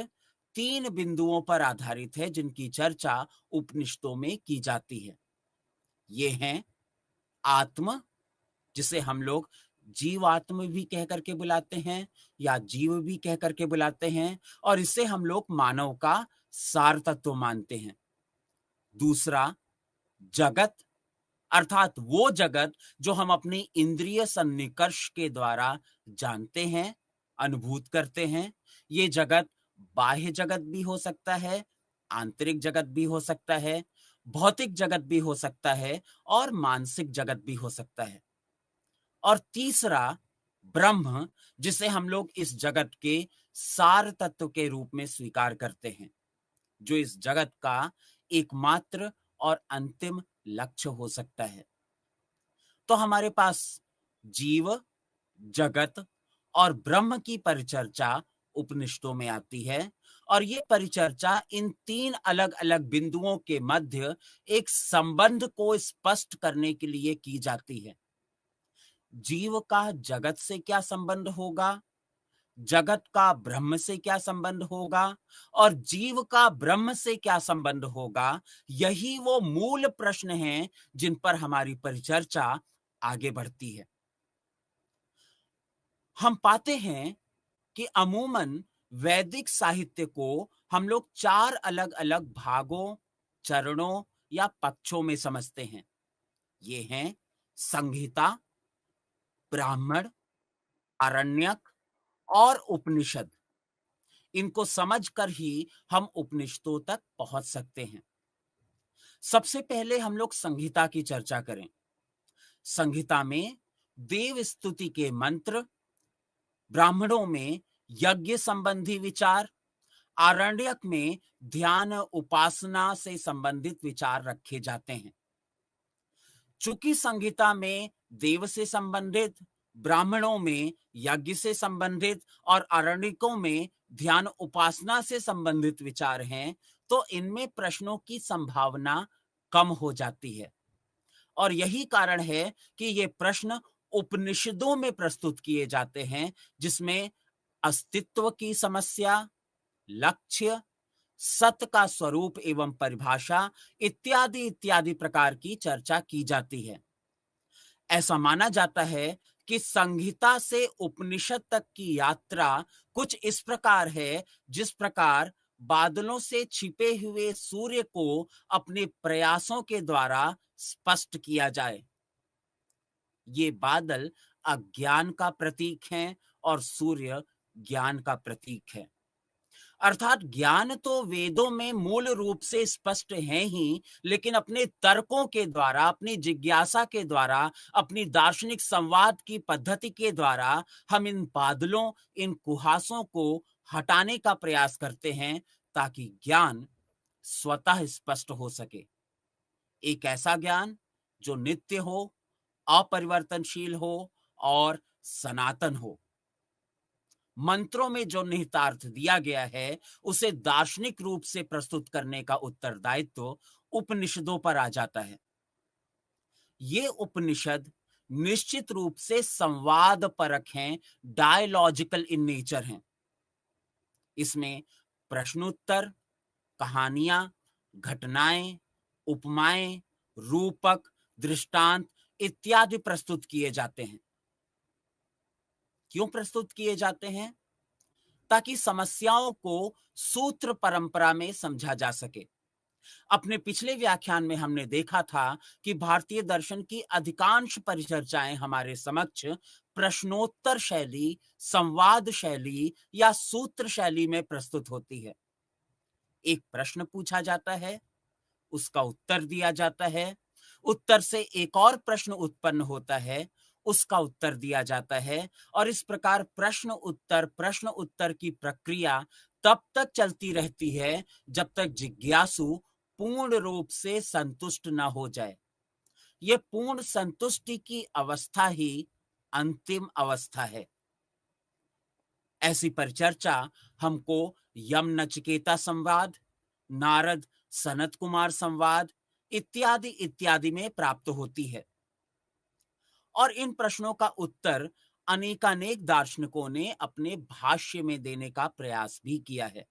तीन बिंदुओं पर आधारित है जिनकी चर्चा उपनिषदों में की जाती है। ये हैं आत्म, जिसे हम लोग जीवात्म भी कह करके बुलाते हैं या जीव भी कह करके बुलाते हैं, और इसे हम लोग मानव का सार तत्व मानते हैं। दूसरा जगत, अर्थात वो जगत जो हम अपनी इंद्रिय सन्निकर्ष के द्वारा जानते हैं, अनुभूत करते हैं। ये जगत बाह्य जगत भी हो सकता है, आंतरिक जगत भी हो सकता है, भौतिक जगत भी हो सकता है और मानसिक जगत भी हो सकता है। और तीसरा ब्रह्म, जिसे हम लोग इस जगत के सार तत्व के रूप में स्वीकार करते हैं, जो इस जगत का एकमात्र और अंतिम लक्ष्य हो सकता है। तो हमारे पास जीव, जगत और ब्रह्म की परिचर्चा उपनिषदों में आती है, और ये परिचर्चा इन तीन अलग अलग बिंदुओं के मध्य एक संबंध को स्पष्ट करने के लिए की जाती है। जीव का जगत से क्या संबंध होगा, जगत का ब्रह्म से क्या संबंध होगा और जीव का ब्रह्म से क्या संबंध होगा, यही वो मूल प्रश्न हैं जिन पर हमारी परिचर्चा आगे बढ़ती है। हम पाते हैं कि अमूमन वैदिक साहित्य को हम लोग चार अलग अलग भागों, चरणों या पक्षों में समझते हैं। ये हैं संहिता, ब्राह्मण, आरण्यक और उपनिषद। इनको समझकर ही हम उपनिषदों तक पहुंच सकते हैं। सबसे पहले हम लोग संहिता की चर्चा करें। संहिता में देव स्तुति के मंत्र, ब्राह्मणों में यज्ञ संबंधी विचार, आरण्यक में ध्यान उपासना से संबंधित विचार रखे जाते हैं। चूंकि संहिता में देव से संबंधित, ब्राह्मणों में यज्ञ से संबंधित और आरण्यकों में ध्यान उपासना से संबंधित विचार हैं, तो इनमें प्रश्नों की संभावना कम हो जाती है। और यही कारण है कि ये प्रश्न उपनिषदों में प्रस्तुत किए जाते हैं, जिसमें अस्तित्व की समस्या, लक्ष्य, सत्य का स्वरूप एवं परिभाषा इत्यादि इत्यादि प्रकार की चर्चा की जाती है। ऐसा माना जाता है कि संहिता से उपनिषद तक की यात्रा कुछ इस प्रकार है, जिस प्रकार बादलों से छिपे हुए सूर्य को अपने प्रयासों के द्वारा स्पष्ट किया जाए। ये बादल अज्ञान का प्रतीक हैं और सूर्य ज्ञान का प्रतीक है। अर्थात ज्ञान तो वेदों में मूल रूप से स्पष्ट है ही, लेकिन अपने तर्कों के द्वारा, अपनी जिज्ञासा के द्वारा, अपनी दार्शनिक संवाद की पद्धति के द्वारा हम इन बादलों, इन कुहासों को हटाने का प्रयास करते हैं, ताकि ज्ञान स्वतः स्पष्ट हो सके। एक ऐसा ज्ञान जो नित्य हो, अपरिवर्तनशील हो और सनातन हो। मंत्रों में जो निहितार्थ दिया गया है, उसे दार्शनिक रूप से प्रस्तुत करने का उत्तरदायित्व उपनिषदों पर आ जाता है। ये उपनिषद निश्चित रूप से संवाद परक हैं, डायलॉजिकल इन नेचर हैं। इसमें प्रश्नोत्तर, कहानियां, घटनाएं, उपमाएं, रूपक, दृष्टांत इत्यादि प्रस्तुत किए जाते हैं। क्यों प्रस्तुत किए जाते हैं? ताकि समस्याओं को सूत्र परंपरा में समझा जा सके। अपने पिछले व्याख्यान में हमने देखा था कि भारतीय दर्शन की अधिकांश परिचर्चाएं हमारे समक्ष प्रश्नोत्तर शैली, संवाद शैली या सूत्र शैली में प्रस्तुत होती है। एक प्रश्न पूछा जाता है, उसका उत्तर दिया जाता है, उत्तर से एक और प्रश्न उत्पन्न होता है, उसका उत्तर दिया जाता है, और इस प्रकार प्रश्न उत्तर की प्रक्रिया तब तक चलती रहती है जब तक जिज्ञासु पूर्ण रूप से संतुष्ट न हो जाए। यह पूर्ण संतुष्टि की अवस्था ही अंतिम अवस्था है। ऐसी परिचर्चा हमको यम नचिकेता संवाद, नारद सनत कुमार संवाद इत्यादि इत्यादि में प्राप्त होती है। और इन प्रश्नों का उत्तर अनेकानेक दार्शनिकों ने अपने भाष्य में देने का प्रयास भी किया है।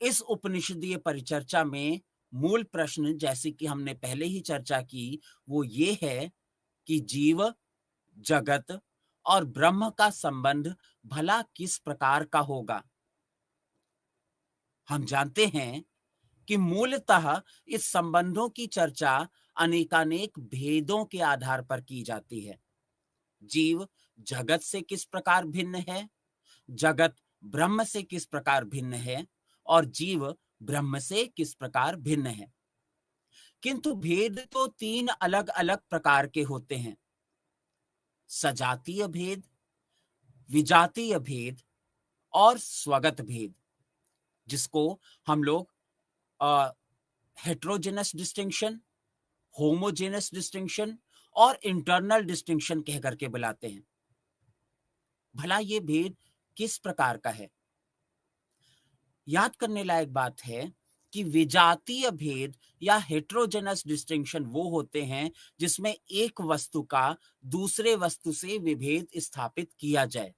इस उपनिषदीय परिचर्चा में मूल प्रश्न, जैसे कि हमने पहले ही चर्चा की, वो ये है कि जीव, जगत और ब्रह्म का संबंध भला किस प्रकार का होगा। हम जानते हैं कि मूलतः इस संबंधों की चर्चा अनेकानेक भेदों के आधार पर की जाती है। जीव जगत से किस प्रकार भिन्न है, जगत ब्रह्म से किस प्रकार भिन्न है, और जीव ब्रह्म से किस प्रकार भिन्न है। किंतु भेद तो तीन अलग अलग प्रकार के होते हैं: सजातीय भेद, विजातीय भेद और स्वगत भेद, जिसको हम लोग हेट्रोजेनस डिस्टिंक्शन, होमोजेनस डिस्टिंक्शन और इंटरनल डिस्टिंक्शन कह करके बुलाते हैं। भला ये भेद किस प्रकार का है? याद करने लायक बात है कि विजातीय भेद या हेट्रोजेनस डिस्टिंक्शन वो होते हैं जिसमें एक वस्तु का दूसरे वस्तु से विभेद स्थापित किया जाए।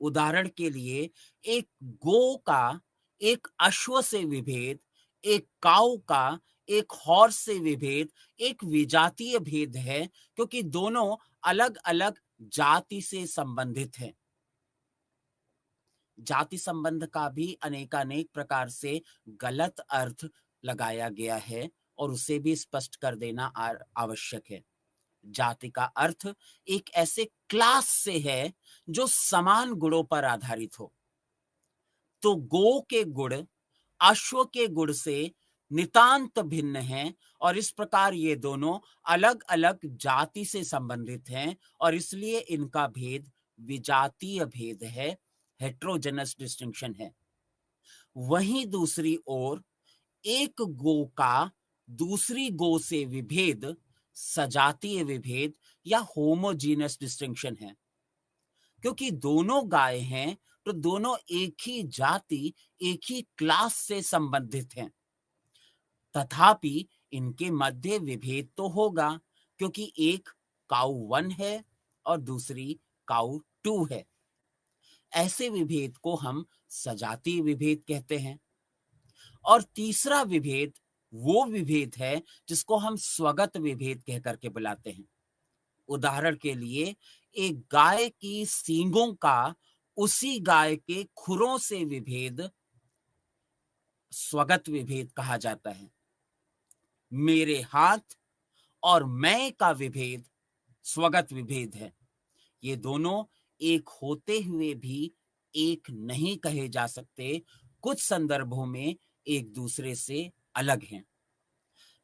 उदाहरण के लिए, एक गौ का एक अश्व से विभेद, एक काऊ का एक हॉर्स से विभेद एक विजातीय भेद है, क्योंकि दोनों अलग अलग जाति से संबंधित हैं। जाति संबंध का भी अनेकानेक प्रकार से गलत अर्थ लगाया गया है और उसे भी स्पष्ट कर देना आवश्यक है। जाति का अर्थ एक ऐसे क्लास से है जो समान गुणों पर आधारित हो। तो गो के गुण अश्व के गुण से नितांत भिन्न हैं और इस प्रकार ये दोनों अलग अलग जाति से संबंधित हैं और इसलिए इनका भेद विजातीय भेद है, हेट्रोजेनस डिस्टिंक्शन है। वहीं दूसरी ओर एक गो का दूसरी गो से विभेद सजातीय विभेद या होमोजीनस डिस्टिंक्शन है। क्योंकि दोनों गाय हैं तो दोनों एक ही जाति, एक ही क्लास से संबंधित हैं। तथापि इनके मध्य विभेद तो होगा क्योंकि एक काऊ 1 है और दूसरी काऊ 2 है। ऐसे विभेद को हम सजातीय विभेद कहते हैं। और तीसरा विभेद वो विभेद है जिसको हम स्वगत विभेद कह करके बुलाते हैं। उदाहरण के लिए एक गाय की सींगों का उसी गाय के खुरों से विभेद स्वगत विभेद कहा जाता है। मेरे हाथ और मैं का विभेद स्वगत विभेद है। ये दोनों एक होते हुए भी एक नहीं कहे जा सकते, कुछ संदर्भों में एक दूसरे से अलग हैं।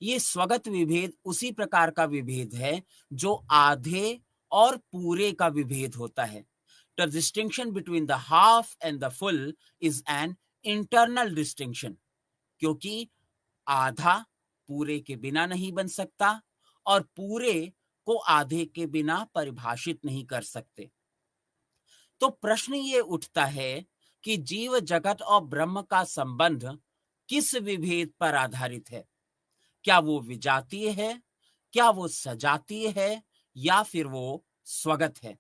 ये स्वगत विभेद उसी प्रकार का विभेद है जो आधे और पूरे का विभेद होता है। The distinction between the half and the full is an internal distinction, क्योंकि आधा पूरे के बिना नहीं बन सकता और पूरे को आधे के बिना परिभाषित नहीं कर सकते। तो प्रश्न ये उठता है कि जीव जगत और ब्रह्म का संबंध किस विभेद पर आधारित है? क्या वो विजातीय है, क्या वो सजातीय है, या फिर वो स्वगत है?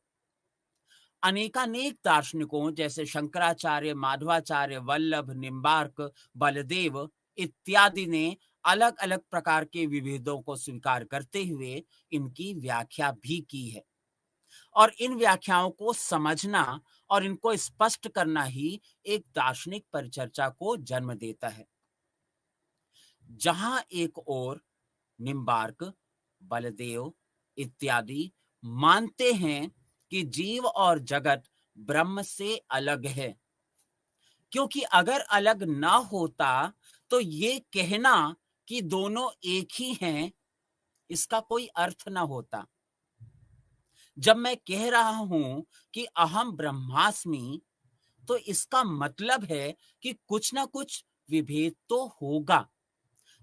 अनेकानेक दार्शनिकों जैसे शंकराचार्य, माधवाचार्य, वल्लभ, निम्बार्क, बलदेव इत्यादि ने अलग अलग प्रकार के विभेदों को स्वीकार करते हुए इनकी व्याख्या भी की है। और इन व्याख्याओं को समझना और इनको स्पष्ट करना ही एक दार्शनिक परिचर्चा को जन्म देता है। जहां एक ओर निम्बार्क, बलदेव इत्यादि मानते हैं कि जीव और जगत ब्रह्म से अलग है, क्योंकि अगर अलग ना होता तो ये कहना कि दोनों एक ही हैं इसका कोई अर्थ ना होता। जब मैं कह रहा हूं कि अहम ब्रह्मास्मि, तो इसका मतलब है कि कुछ ना कुछ विभेद तो होगा,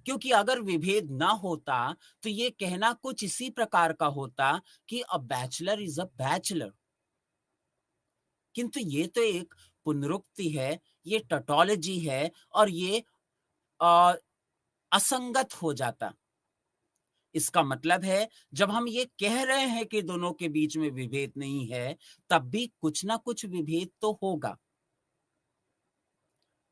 क्योंकि अगर विभेद ना होता तो ये कहना कुछ इसी प्रकार का होता कि a bachelor is a bachelor. किंतु ये तो एक पुनरुक्ति है, ये टटोलॉजी है और ये अ, असंगत हो जाता। इसका मतलब है जब हम ये कह रहे हैं कि दोनों के बीच में विभेद नहीं है, तब भी कुछ ना कुछ विभेद तो होगा।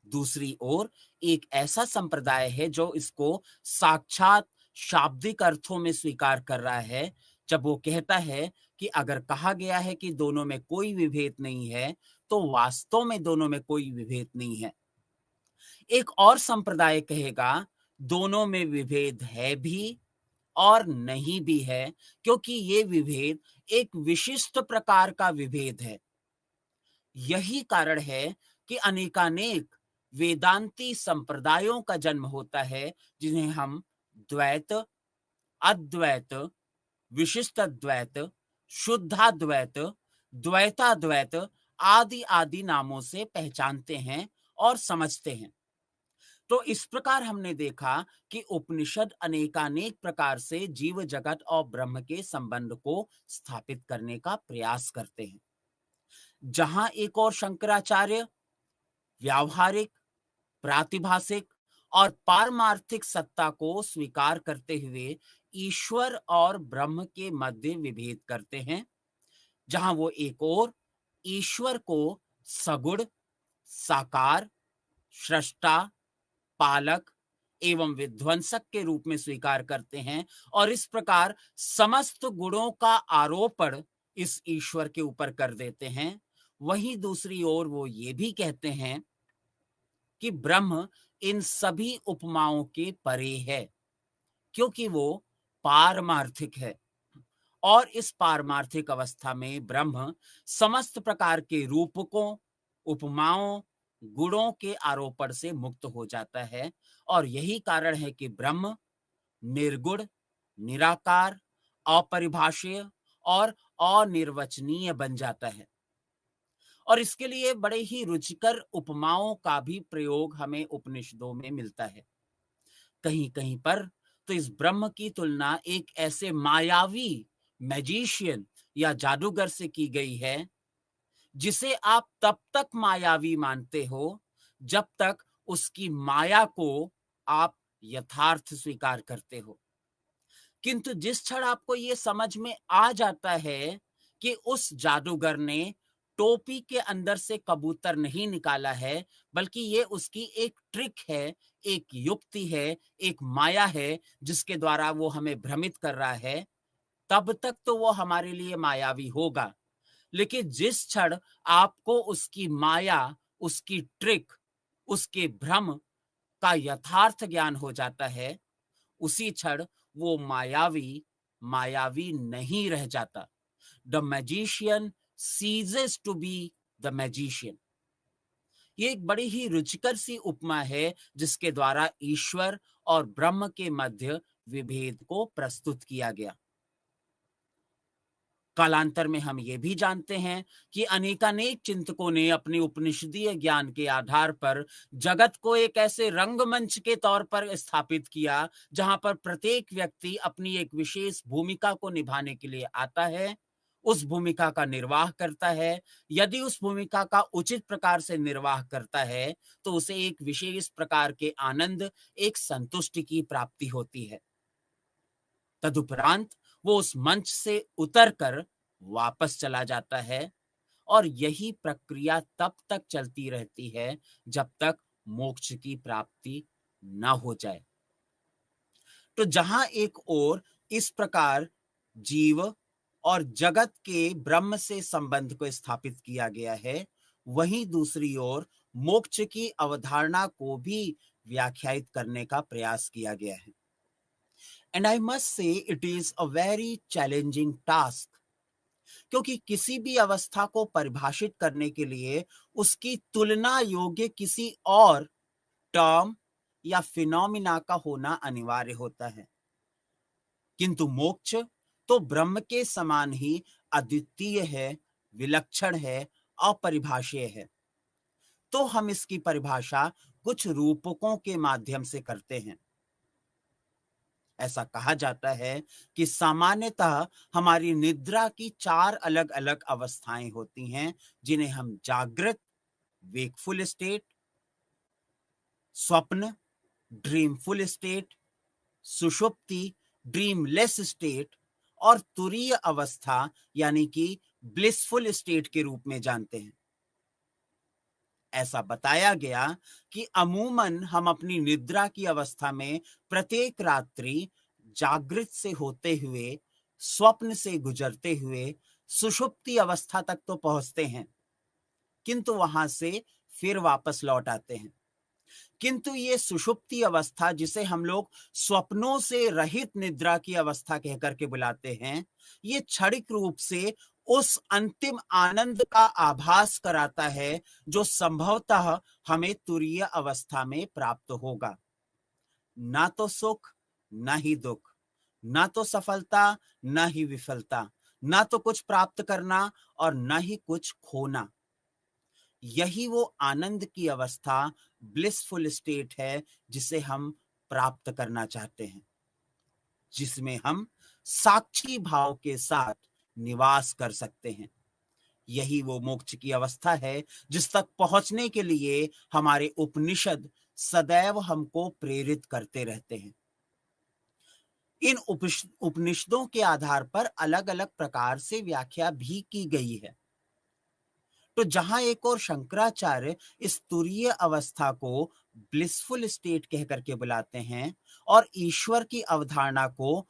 दूसरी ओर एक ऐसा संप्रदाय है जो इसको साक्षात शाब्दिक अर्थों में स्वीकार कर रहा है, जब वो कहता है कि अगर कहा गया है कि दोनों में कोई विभेद नहीं है, तो वास्तव में दोनों में कोई विभेद नहीं है। एक और संप्रदाय कहेगा दोनों में विभेद है भी और नहीं भी है, क्योंकि ये विभेद एक विशिष्ट प्रकार का विभेद है। यही कारण है कि अनेकानेक वेदांती संप्रदायों का जन्म होता है, जिन्हें हम द्वैत, अद्वैत, विशिष्टाद्वैत, शुद्धाद्वैत, द्वैताद्वैत आदि आदि नामों से पहचानते हैं और समझते हैं। तो इस प्रकार हमने देखा कि उपनिषद अनेकानेक प्रकार से जीव जगत और ब्रह्म के संबंध को स्थापित करने का प्रयास करते हैं। जहां एक और शंकराचार्य व्यावहारिक, प्रातिभासिक और पारमार्थिक सत्ता को स्वीकार करते हुए ईश्वर और ब्रह्म के मध्य विभेद करते हैं, जहां वो एक और ईश्वर को सगुण, साकार, सृष्टा, पालक एवं विध्वंसक के रूप में स्वीकार करते हैं और इस प्रकार समस्त गुणों का आरोपण इस ईश्वर के ऊपर कर देते हैं। वहीं दूसरी ओर वो ये भी कहते हैं कि ब्रह्म इन सभी उपमाओं के परे है, क्योंकि वो पारमार्थिक है और इस पारमार्थिक अवस्था में ब्रह्म समस्त प्रकार के रूपकों, उपमाओं गुणों के आरोपण से मुक्त हो जाता है। और यही कारण है कि ब्रह्म निर्गुण, निराकार, अपरिभाषेय और अनिर्वचनीय बन जाता है। और इसके लिए बड़े ही रुचिकर उपमाओं का भी प्रयोग हमें उपनिषदों में मिलता है। कहीं कहीं पर तो इस ब्रह्म की तुलना एक ऐसे मायावी मैजिशियन या जादूगर से की गई है जिसे आप तब तक मायावी मानते हो जब तक उसकी माया को आप यथार्थ स्वीकार करते हो। किंतु जिस क्षण आपको ये समझ में आ जाता है कि उस जादूगर ने टोपी के अंदर से कबूतर नहीं निकाला है, बल्कि ये उसकी एक ट्रिक है, एक युक्ति है, एक माया है जिसके द्वारा वो हमें भ्रमित कर रहा है, तब तक तो वो हमारे लिए मायावी होगा। लेकिन जिस क्षण आपको उसकी माया, उसकी ट्रिक, उसके भ्रम का यथार्थ ज्ञान हो जाता है, उसी क्षण वो मायावी मायावी नहीं रह जाता। The magician ceases to be the magician. ये एक बड़ी ही रुचिकर सी उपमा है जिसके द्वारा ईश्वर और ब्रह्म के मध्य विभेद को प्रस्तुत किया गया। कालांतर में हम ये भी जानते हैं कि अनेकानेक चिंतकों ने अपने उपनिषदीय ज्ञान के आधार पर जगत को एक ऐसे रंगमंच के तौर पर स्थापित किया जहां पर प्रत्येक व्यक्ति अपनी एक विशेष भूमिका को निभाने के लिए आता है, उस भूमिका का निर्वाह करता है। यदि उस भूमिका का उचित प्रकार से निर्वाह करता है तो उसे एक विशेष प्रकार के आनंद, एक संतुष्टि की प्राप्ति होती है। तदुपरांत वो उस मंच से उतरकर वापस चला जाता है। और यही प्रक्रिया तब तक चलती रहती है जब तक मोक्ष की प्राप्ति न हो जाए। तो जहां एक ओर इस प्रकार जीव और जगत के ब्रह्म से संबंध को स्थापित किया गया है, वहीं दूसरी ओर मोक्ष की अवधारणा को भी व्याख्यायित करने का प्रयास किया गया है। And I must say it is a very challenging task, क्योंकि किसी भी अवस्था को परिभाषित करने के लिए उसकी तुलना योग्य किसी और टर्म या फिनोमिना का होना अनिवार्य होता है। किंतु मोक्ष तो ब्रह्म के समान ही अद्वितीय है, विलक्षण है, अपरिभाषीय है। तो हम इसकी परिभाषा कुछ रूपकों के माध्यम से करते हैं। ऐसा कहा जाता है कि सामान्यतः हमारी निद्रा की 4 अलग अलग अवस्थाएं होती हैं, जिन्हें हम जागृत, वेकफुल स्टेट, स्वप्न, ड्रीमफुल स्टेट, सुषुप्ति, ड्रीमलेस स्टेट और तुरीय अवस्था यानी कि ब्लिसफुल स्टेट के रूप में जानते हैं। ऐसा बताया गया कि अमूमन हम अपनी निद्रा की अवस्था में प्रत्येक रात्रि जागृत से होते हुए, स्वप्न से गुजरते हुए सुषुप्ति अवस्था तक तो पहुंचते हैं, किंतु वहां से फिर वापस लौट आते हैं। किंतु ये सुषुप्ति अवस्था, जिसे हम लोग स्वप्नों से रहित निद्रा की अवस्था कहकर के बुलाते हैं, ये क्षणिक रूप से उस अंतिम आनंद का आभास कराता है जो संभवतः हमें तुरीय अवस्था में प्राप्त होगा। ना तो सुख, ना ही दुख, ना तो सफलता, ना ही विफलता, ना तो कुछ प्राप्त करना और ना ही कुछ खोना। यही वो आनंद की अवस्था, ब्लिसफुल स्टेट है जिसे हम प्राप्त करना चाहते हैं, जिसमें हम साक्षी भाव के साथ निवास कर सकते हैं। यही वो मोक्ष की अवस्था है जिस तक पहुंचने के लिए हमारे उपनिषद सदैव हमको प्रेरित करते रहते हैं। इन उपनिषदों के आधार पर अलग अलग प्रकार से व्याख्या भी की गई है। तो जहां एक और शंकराचार्य इस तुरीय अवस्था को ब्लिसफुल स्टेट कह करके बुलाते हैं और ईश्वर की अवधारणा को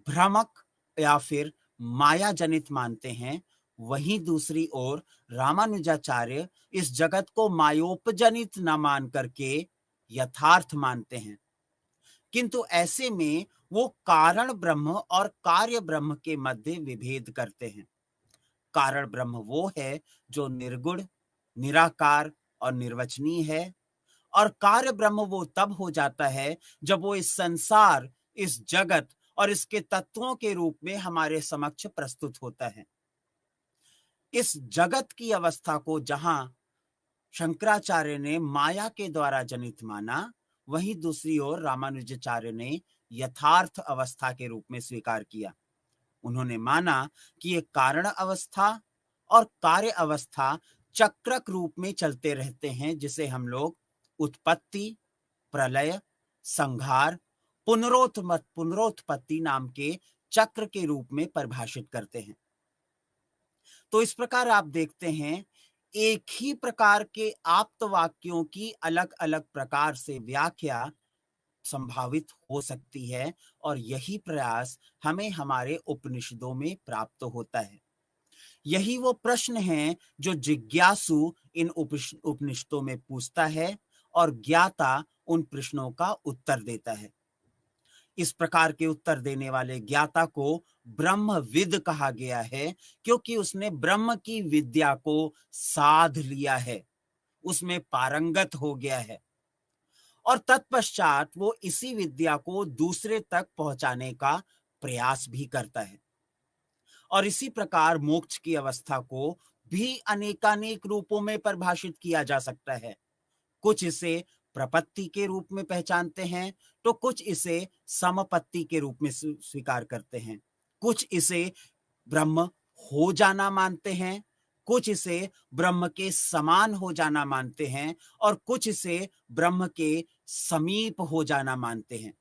भ्रमक या फिर माया जनित मानते हैं, वहीं दूसरी ओर रामानुजाचार्य इस जगत को मायोपजनित न मान करके यथार्थ मानते हैं। किंतु ऐसे में वो कारण ब्रह्म और कार्य ब्रह्म के मध्य विभेद करते हैं। कारण ब्रह्म वो है जो निर्गुण, निराकार और निर्वचनीय है, और कार्य ब्रह्म वो तब हो जाता है जब वो इस संसार, इस जगत और इसके तत्वों के रूप में हमारे समक्ष प्रस्तुत होता है। इस जगत की अवस्था को जहां शंकराचार्य ने माया के द्वारा जनित माना, वहीं दूसरी ओर रामानुजाचार्य ने यथार्थ अवस्था के रूप में स्वीकार किया। उन्होंने माना कि ये कारण अवस्था और कार्य अवस्था चक्रक रूप में चलते रहते हैं, जिसे हम लोग उत्पत्ति, प्रलय, संहार, पुनरोत्पत्ति नाम के चक्र के रूप में परिभाषित करते हैं। तो इस प्रकार आप देखते हैं, एक ही प्रकार के आप्त वाक्यों की अलग अलग प्रकार से व्याख्या संभावित हो सकती है, और यही प्रयास हमें हमारे उपनिषदों में प्राप्त होता है। यही वो प्रश्न है जो जिज्ञासु इन उपनिषदों में पूछता है, और ज्ञाता उन प्रश्नों का उत्तर देता है। इस प्रकार के उत्तर देने वाले ज्ञाता को ब्रह्मविद कहा गया है, क्योंकि उसने ब्रह्म की विद्या को साध लिया है, उसमें पारंगत हो गया है, और तत्पश्चात वो इसी विद्या को दूसरे तक पहुंचाने का प्रयास भी करता है। और इसी प्रकार मोक्ष की अवस्था को भी अनेकानेक रूपों में परिभाषित किया जा सकता है। कुछ इसे प्रपत्ति के रूप में पहचानते हैं, तो कुछ इसे समपत्ति के रूप में स्वीकार करते हैं। कुछ इसे ब्रह्म हो जाना मानते हैं, कुछ इसे ब्रह्म के समान हो जाना मानते हैं, और कुछ इसे ब्रह्म के समीप हो जाना मानते हैं।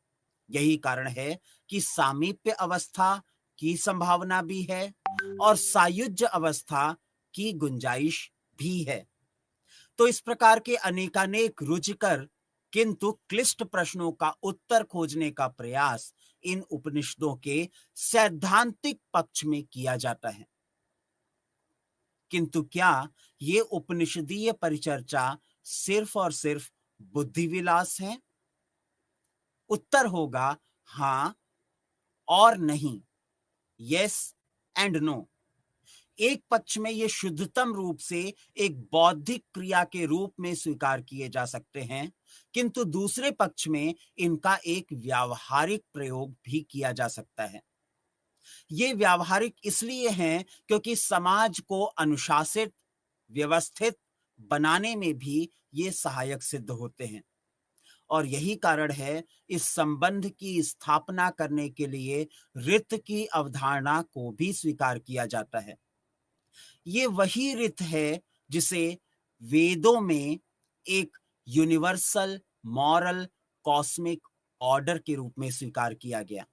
यही कारण है कि सामीप्य अवस्था की संभावना भी है और सायुज्य अवस्था की गुंजाइश भी है। तो इस प्रकार के अनेकानेक रुचिकर किंतु क्लिष्ट प्रश्नों का उत्तर खोजने का प्रयास इन उपनिषदों के सैद्धांतिक पक्ष में किया जाता है। किंतु क्या ये उपनिषदीय परिचर्चा सिर्फ और सिर्फ बुद्धि विलास है? उत्तर होगा हां और नहीं, यस एंड नो। एक पक्ष में ये शुद्धतम रूप से एक बौद्धिक क्रिया के रूप में स्वीकार किए जा सकते हैं, किंतु दूसरे पक्ष में इनका एक व्यावहारिक प्रयोग भी किया जा सकता है। ये व्यावहारिक इसलिए हैं क्योंकि समाज को अनुशासित, व्यवस्थित बनाने में भी ये सहायक सिद्ध होते हैं, और यही कारण है इस संबंध की स्थापना करने के लिए ऋत की अवधारणा को भी स्वीकार किया जाता है। ये वही ऋत है जिसे वेदों में एक यूनिवर्सल मॉरल कॉस्मिक ऑर्डर के रूप में स्वीकार किया गया।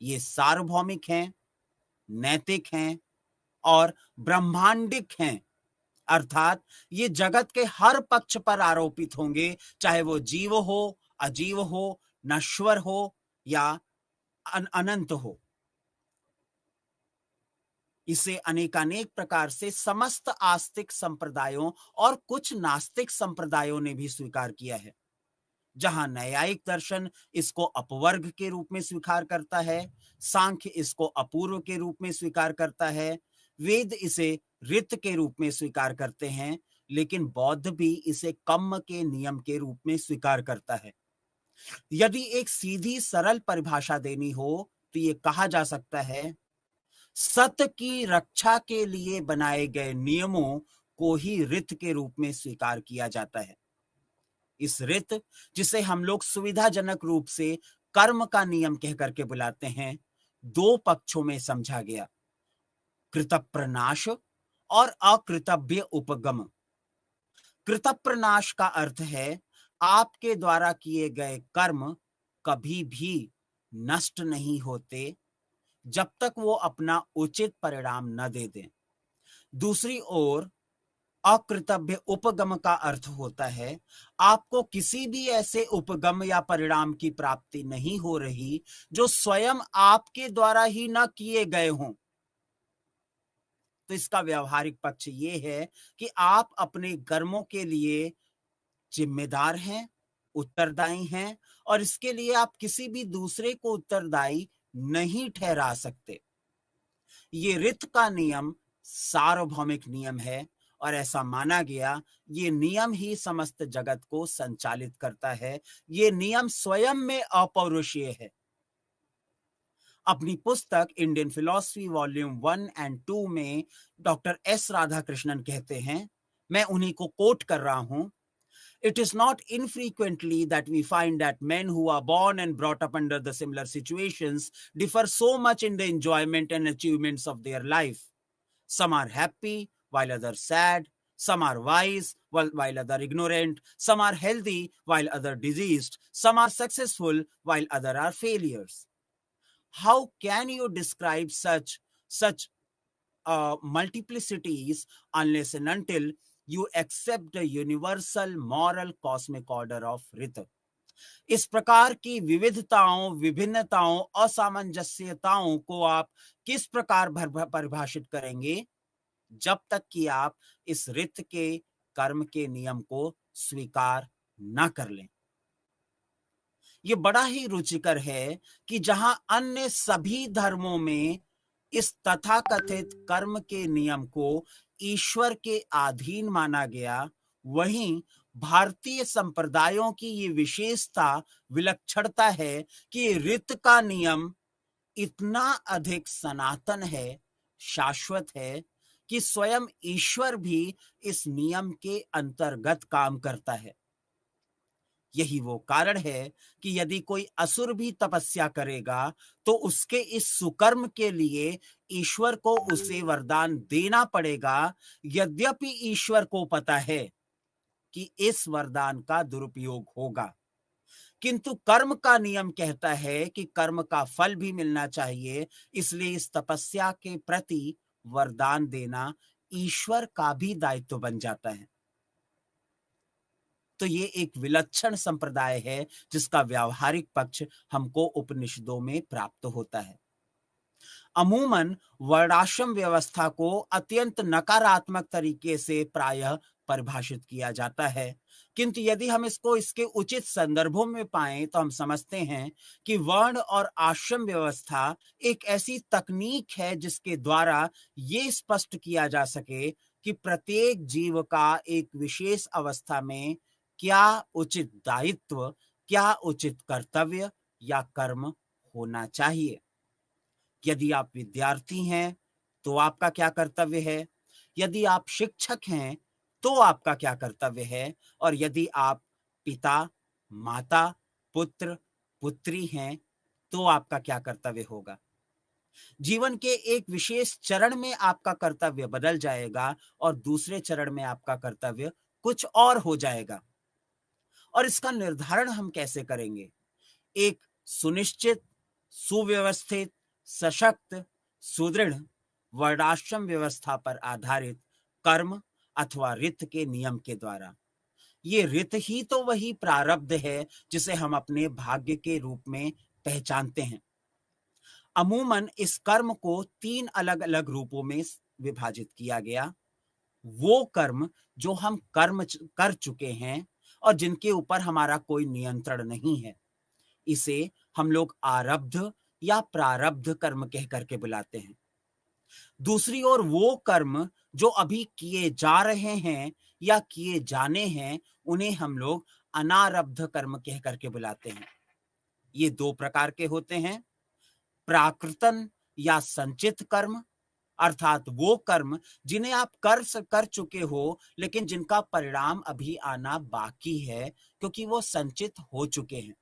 ये सार्वभौमिक हैं, नैतिक हैं और ब्रह्मांडिक हैं, अर्थात ये जगत के हर पक्ष पर आरोपित होंगे, चाहे वो जीव हो, अजीव हो, नश्वर हो या अनंत हो। इसे अनेकानेक प्रकार से समस्त आस्तिक संप्रदायों और कुछ नास्तिक संप्रदायों ने भी स्वीकार किया है। जहां न्यायिक दर्शन इसको अपवर्ग के रूप में स्वीकार करता है, सांख्य इसको अपूर्व के रूप में स्वीकार करता है, वेद इसे ऋत के रूप में स्वीकार करते हैं, लेकिन बौद्ध भी इसे कम्म के नियम के रूप में स्वीकार करता है। यदि एक सीधी सरल परिभाषा देनी हो तो ये कहा जा सकता है, सत्य की रक्षा के लिए बनाए गए नियमों को ही ऋत के रूप में स्वीकार किया जाता है। इस ऋत, जिसे हम लोग सुविधाजनक रूप से कर्म का नियम कहकर के बुलाते हैं, दो पक्षों में समझा गया, कृतप्रनाश और अकृतभ्य उपगम। कृतप्रनाश का अर्थ है आपके द्वारा किए गए कर्म कभी भी नष्ट नहीं होते जब तक वो अपना उचित परिणाम न दे दें। दूसरी ओर अकृतभ्य उपगम का अर्थ होता है आपको किसी भी ऐसे उपगम या परिणाम की प्राप्ति नहीं हो रही जो स्वयं आपके द्वारा ही न किए गए हों। तो इसका व्यावहारिक पक्ष ये है कि आप अपने कर्मों के लिए जिम्मेदार हैं, उत्तरदायी हैं, और इसके लिए आप किसी भी दूसरे को उत्तरदायी नहीं ठहरा सकते। ये ऋत का नियम सार्वभौमिक नियम है और ऐसा माना गया ये नियम ही समस्त जगत को संचालित करता है। ये नियम स्वयं में अपौरुषीय है। अपनी पुस्तक इंडियन फिलॉसफी वॉल्यूम 1 एंड 2 में डॉक्टर एस राधाकृष्णन कहते हैं, मैं उन्हीं को कोट कर रहा हूं, It is not infrequently that we find that men who are born and brought up under the similar situations differ so much in the enjoyment and achievements of their life. Some are happy while others sad. Some are wise while others ignorant. Some are healthy while others diseased. Some are successful while others are failures. How can you describe such multiplicities unless and until you accept the universal moral cosmic order of Rita? इस प्रकार की विविधताओं, विभिन्नताओं, असामंजस्यताओं को आप किस प्रकार परिभाषित करेंगे? जब तक कि आप इस ऋत के कर्म के नियम को स्वीकार न कर लें। यह बड़ा ही रुचिकर है कि जहां अन्य सभी धर्मों में इस तथाकथित कर्म के नियम को ईश्वर के अधीन माना गया, वहीं भारतीय संप्रदायों की ये विशेषता, विलक्षणता है कि ऋत का नियम इतना अधिक सनातन है, शाश्वत है कि स्वयं ईश्वर भी इस नियम के अंतर्गत काम करता है। यही वो कारण है कि यदि कोई असुर भी तपस्या करेगा तो उसके इस सुकर्म के लिए ईश्वर को उसे वरदान देना पड़ेगा, यद्यपि ईश्वर को पता है कि इस वरदान का दुरुपयोग होगा। किंतु कर्म का नियम कहता है कि कर्म का फल भी मिलना चाहिए, इसलिए इस तपस्या के प्रति वरदान देना ईश्वर का भी दायित्व बन जाता है। तो ये एक विलक्षण संप्रदाय है जिसका व्यावहारिक पक्ष हमको उपनिषदों में प्राप्त होता है। अमूमन वर्णाश्रम व्यवस्था को अत्यंत नकारात्मक तरीके से प्रायः परिभाषित किया जाता है, किंतु यदि हम इसको इसके उचित संदर्भों में पाएं तो हम समझते हैं कि वर्ण और आश्रम व्यवस्था एक ऐसी तकनीक है जिसके द्वारा ये स्पष्ट किया जा सके कि प्रत्येक जीव का एक विशेष अवस्था में क्या उचित दायित्व, क्या उचित कर्तव्य या कर्म होना चाहिए। यदि आप विद्यार्थी हैं तो आपका क्या कर्तव्य है, यदि आप शिक्षक हैं तो आपका क्या कर्तव्य है, और यदि आप पिता, माता, पुत्र, पुत्री हैं तो आपका क्या कर्तव्य होगा। जीवन के एक विशेष चरण में आपका कर्तव्य बदल जाएगा और दूसरे चरण में आपका कर्तव्य कुछ और हो जाएगा। और इसका निर्धारण हम कैसे करेंगे? एक सुनिश्चित, सुव्यवस्थित, सशक्त, सुदृढ़ वर्णाश्रम व्यवस्था पर आधारित कर्म अथवा ऋत के नियम के द्वारा। ये ऋत ही तो वही प्रारब्ध है जिसे हम अपने भाग्य के रूप में पहचानते हैं। अमूमन इस कर्म को 3 अलग अलग रूपों में विभाजित किया गया। वो कर्म जो हम कर्म कर चुके हैं और जिनके ऊपर हमारा कोई नियंत्रण नहीं है, इसे हम लोग आरब्ध या प्रारब्ध कर्म कह करके बुलाते हैं। दूसरी ओर वो कर्म जो अभी किए जा रहे हैं या किए जाने हैं, उन्हें हम लोग अनारब्ध कर्म कह करके बुलाते हैं। ये 2 प्रकार के होते हैं, प्राकृतन या संचित कर्म, अर्थात वो कर्म जिन्हें आप कर चुके हो लेकिन जिनका परिणाम अभी आना बाकी है क्योंकि वो संचित हो चुके हैं।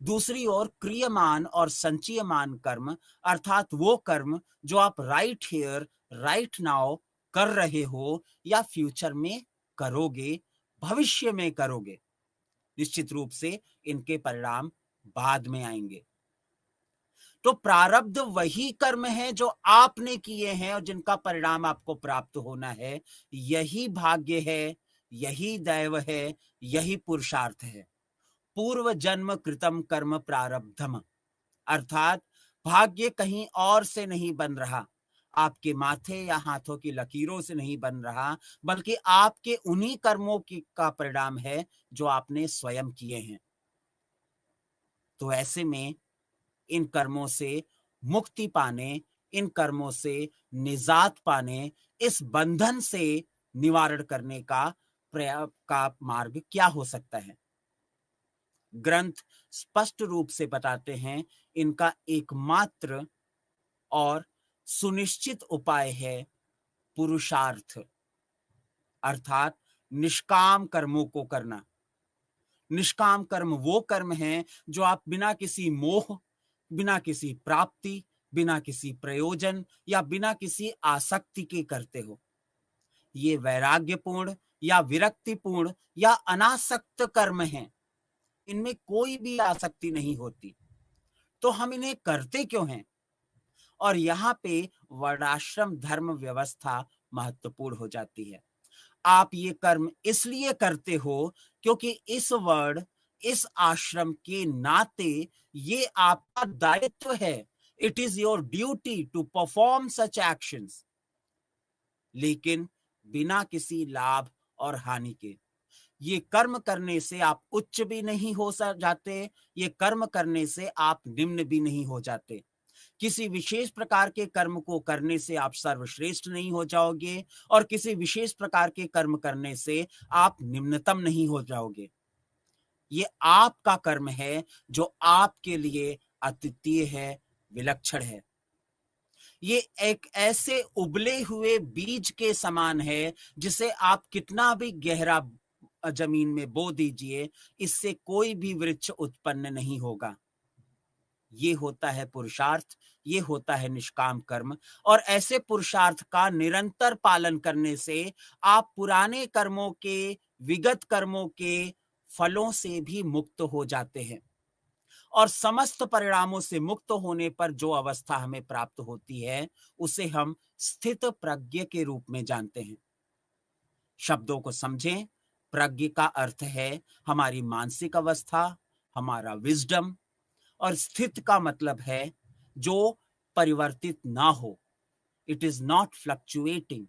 दूसरी ओर क्रियमान और संचयमान कर्म, अर्थात वो कर्म जो आप राइट हियर राइट नाउ कर रहे हो या फ्यूचर में करोगे, भविष्य में करोगे। निश्चित रूप से इनके परिणाम बाद में आएंगे। तो प्रारब्ध वही कर्म है जो आपने किए हैं और जिनका परिणाम आपको प्राप्त होना है। यही भाग्य है, यही दैव है, यही पुरुषार्थ है। पूर्व जन्म कृतम कर्म प्रारब्धम, अर्थात भाग्य कहीं और से नहीं बन रहा, आपके माथे या हाथों की लकीरों से नहीं बन रहा, बल्कि आपके उन्हीं कर्मों का परिणाम है जो आपने स्वयं किए हैं। तो ऐसे में इन कर्मों से मुक्ति पाने, इन कर्मों से निजात पाने, इस बंधन से निवारण करने का मार्ग क्या हो सकता है? ग्रंथ स्पष्ट रूप से बताते हैं, इनका एकमात्र और सुनिश्चित उपाय है पुरुषार्थ, अर्थात निष्काम कर्मों को करना। निष्काम कर्म वो कर्म हैं जो आप बिना किसी मोह, बिना किसी प्राप्ति, बिना किसी प्रयोजन या बिना किसी आसक्ति के करते हो। ये वैराग्यपूर्ण या विरक्तिपूर्ण या अनासक्त कर्म हैं। इनमें कोई भी आसक्ति नहीं होती। तो हम इन्हें करते क्यों हैं? और यहाँ पे वर्णाश्रम धर्म व्यवस्था महत्वपूर्ण हो जाती है। आप ये कर्म इसलिए करते हो क्योंकि इस आश्रम के नाते ये आपका दायित्व है। It is your duty to perform such actions, लेकिन बिना किसी लाभ और हानि के। ये कर्म करने से आप उच्च भी नहीं हो जाते, ये कर्म करने से आप निम्न भी नहीं हो जाते। किसी विशेष प्रकार के कर्म को करने से आप सर्वश्रेष्ठ नहीं हो जाओगे और किसी विशेष प्रकार के कर्म करने से आप निम्नतम नहीं हो जाओगे। ये आपका कर्म है जो आपके लिए अद्वितीय है, विलक्षण है। ये एक ऐसे उबले हुए बीज के समान है जिसे आप कितना भी गहरा जमीन में बो दीजिए, इससे कोई भी वृक्ष उत्पन्न नहीं होगा। ये होता है पुरुषार्थ, ये होता है निष्काम कर्म। और ऐसे पुरुषार्थ का निरंतर पालन करने से आप पुराने कर्मों के, विगत कर्मों के फलों से भी मुक्त हो जाते हैं। और समस्त परिणामों से मुक्त होने पर जो अवस्था हमें प्राप्त होती है, उसे हम स्थित प्रज्ञ के रूप में जानते हैं। शब्दों को समझें। प्रज्ञ का अर्थ है हमारी मानसिक अवस्था, हमारा विजडम। और स्थित का मतलब है जो परिवर्तित ना हो। It is not fluctuating,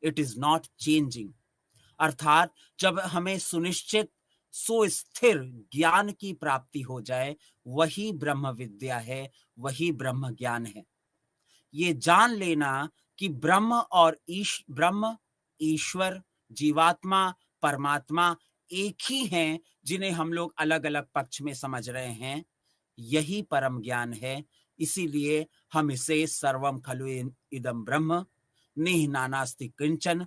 it is not changing. अर्थात जब हमें सुनिश्चित सुस्थिर ज्ञान की प्राप्ति हो जाए, वही ब्रह्म विद्या है, वही ब्रह्म ज्ञान है। ये जान लेना कि ब्रह्म, ईश्वर, जीवात्मा, परमात्मा एक ही हैं, जिन्हें हम लोग अलग अलग पक्ष में समझ रहे हैं, यही परम ज्ञान है। इसीलिए हम इसे सर्वम खलु इदं ब्रह्म नेह नानास्ति किंचन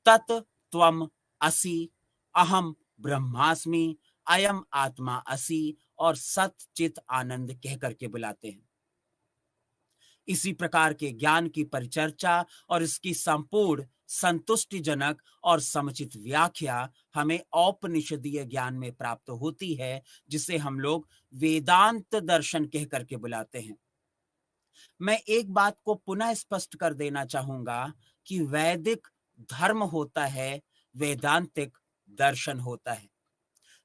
तत् त्वम असि, अहम ब्रह्मास्मि, अयम आत्मा असि और सत चित आनंद कह करके बुलाते हैं। इसी प्रकार के ज्ञान की परिचर्चा और इसकी संपूर्ण संतुष्टिजनक और समुचित व्याख्या हमें औपनिषदीय ज्ञान में प्राप्त होती है, जिसे हम लोग वेदांत दर्शन कह करके बुलाते हैं। मैं एक बात को पुनः स्पष्ट कर देना चाहूंगा कि वैदिक धर्म होता है, वेदांतिक दर्शन होता है।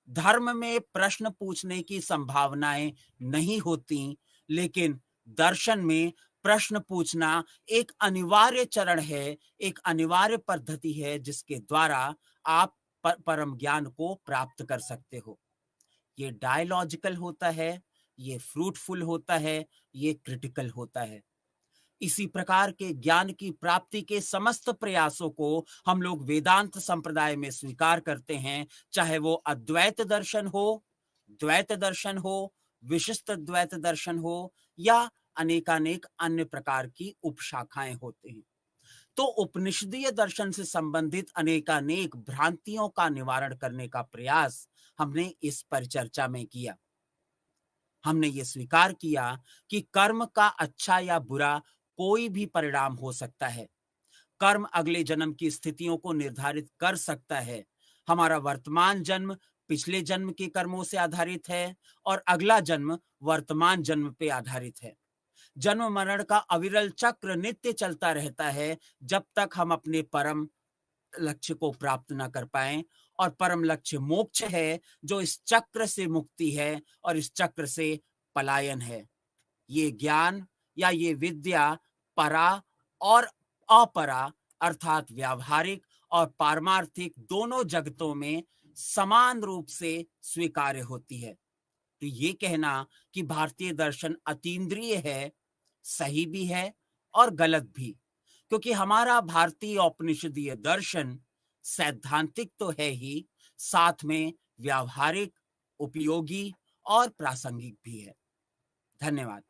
धर्म में प्रश्न पूछने की संभावनाएं नहीं होती, लेकिन दर्शन में प्रश्न पूछना एक अनिवार्य चरण है, एक अनिवार्य पद्धति है, जिसके द्वारा आप परम ज्ञान को प्राप्त कर सकते हो। ये डायलॉजिकल होता है, ये फ्रूटफुल होता है, ये क्रिटिकल होता है। इसी प्रकार के ज्ञान की प्राप्ति के समस्त प्रयासों को हम लोग वेदांत संप्रदाय में स्वीकार करते हैं, चाहे वो अद्वैत दर्शन हो, द्वैत दर्शन हो, विशिष्ट द्वैत दर्शन हो या अनेकानेक अन्य प्रकार की उपशाखाएं होते हैं। तो उपनिषदीय दर्शन से संबंधित अनेकानेक भ्रांतियों का निवारण करने का प्रयास हमने इस परिचर्चा में किया। हमने ये स्वीकार किया कि कर्म का अच्छा या बुरा कोई भी परिणाम हो सकता है। कर्म अगले जन्म की स्थितियों को निर्धारित कर सकता है। हमारा वर्तमान जन्म पिछले जन्म के कर्मों से आधारित है और अगला जन्म वर्तमान जन्म पे आधारित है। जन्म मरण का अविरल चक्र नित्य चलता रहता है, जब तक हम अपने परम लक्ष्य को प्राप्त ना कर पाए। और परम लक्ष्य मोक्ष है, जो इस चक्र से मुक्ति है और इस चक्र से पलायन है। ये ज्ञान या ये विद्या परा और अपरा, अर्थात व्यावहारिक और पारमार्थिक दोनों जगतों में समान रूप से स्वीकार्य होती है। तो ये कहना कि भारतीय दर्शन अतीन्द्रिय है, सही भी है और गलत भी, क्योंकि हमारा भारतीय औपनिषदीय दर्शन सैद्धांतिक तो है ही, साथ में व्यावहारिक, उपयोगी और प्रासंगिक भी है। धन्यवाद।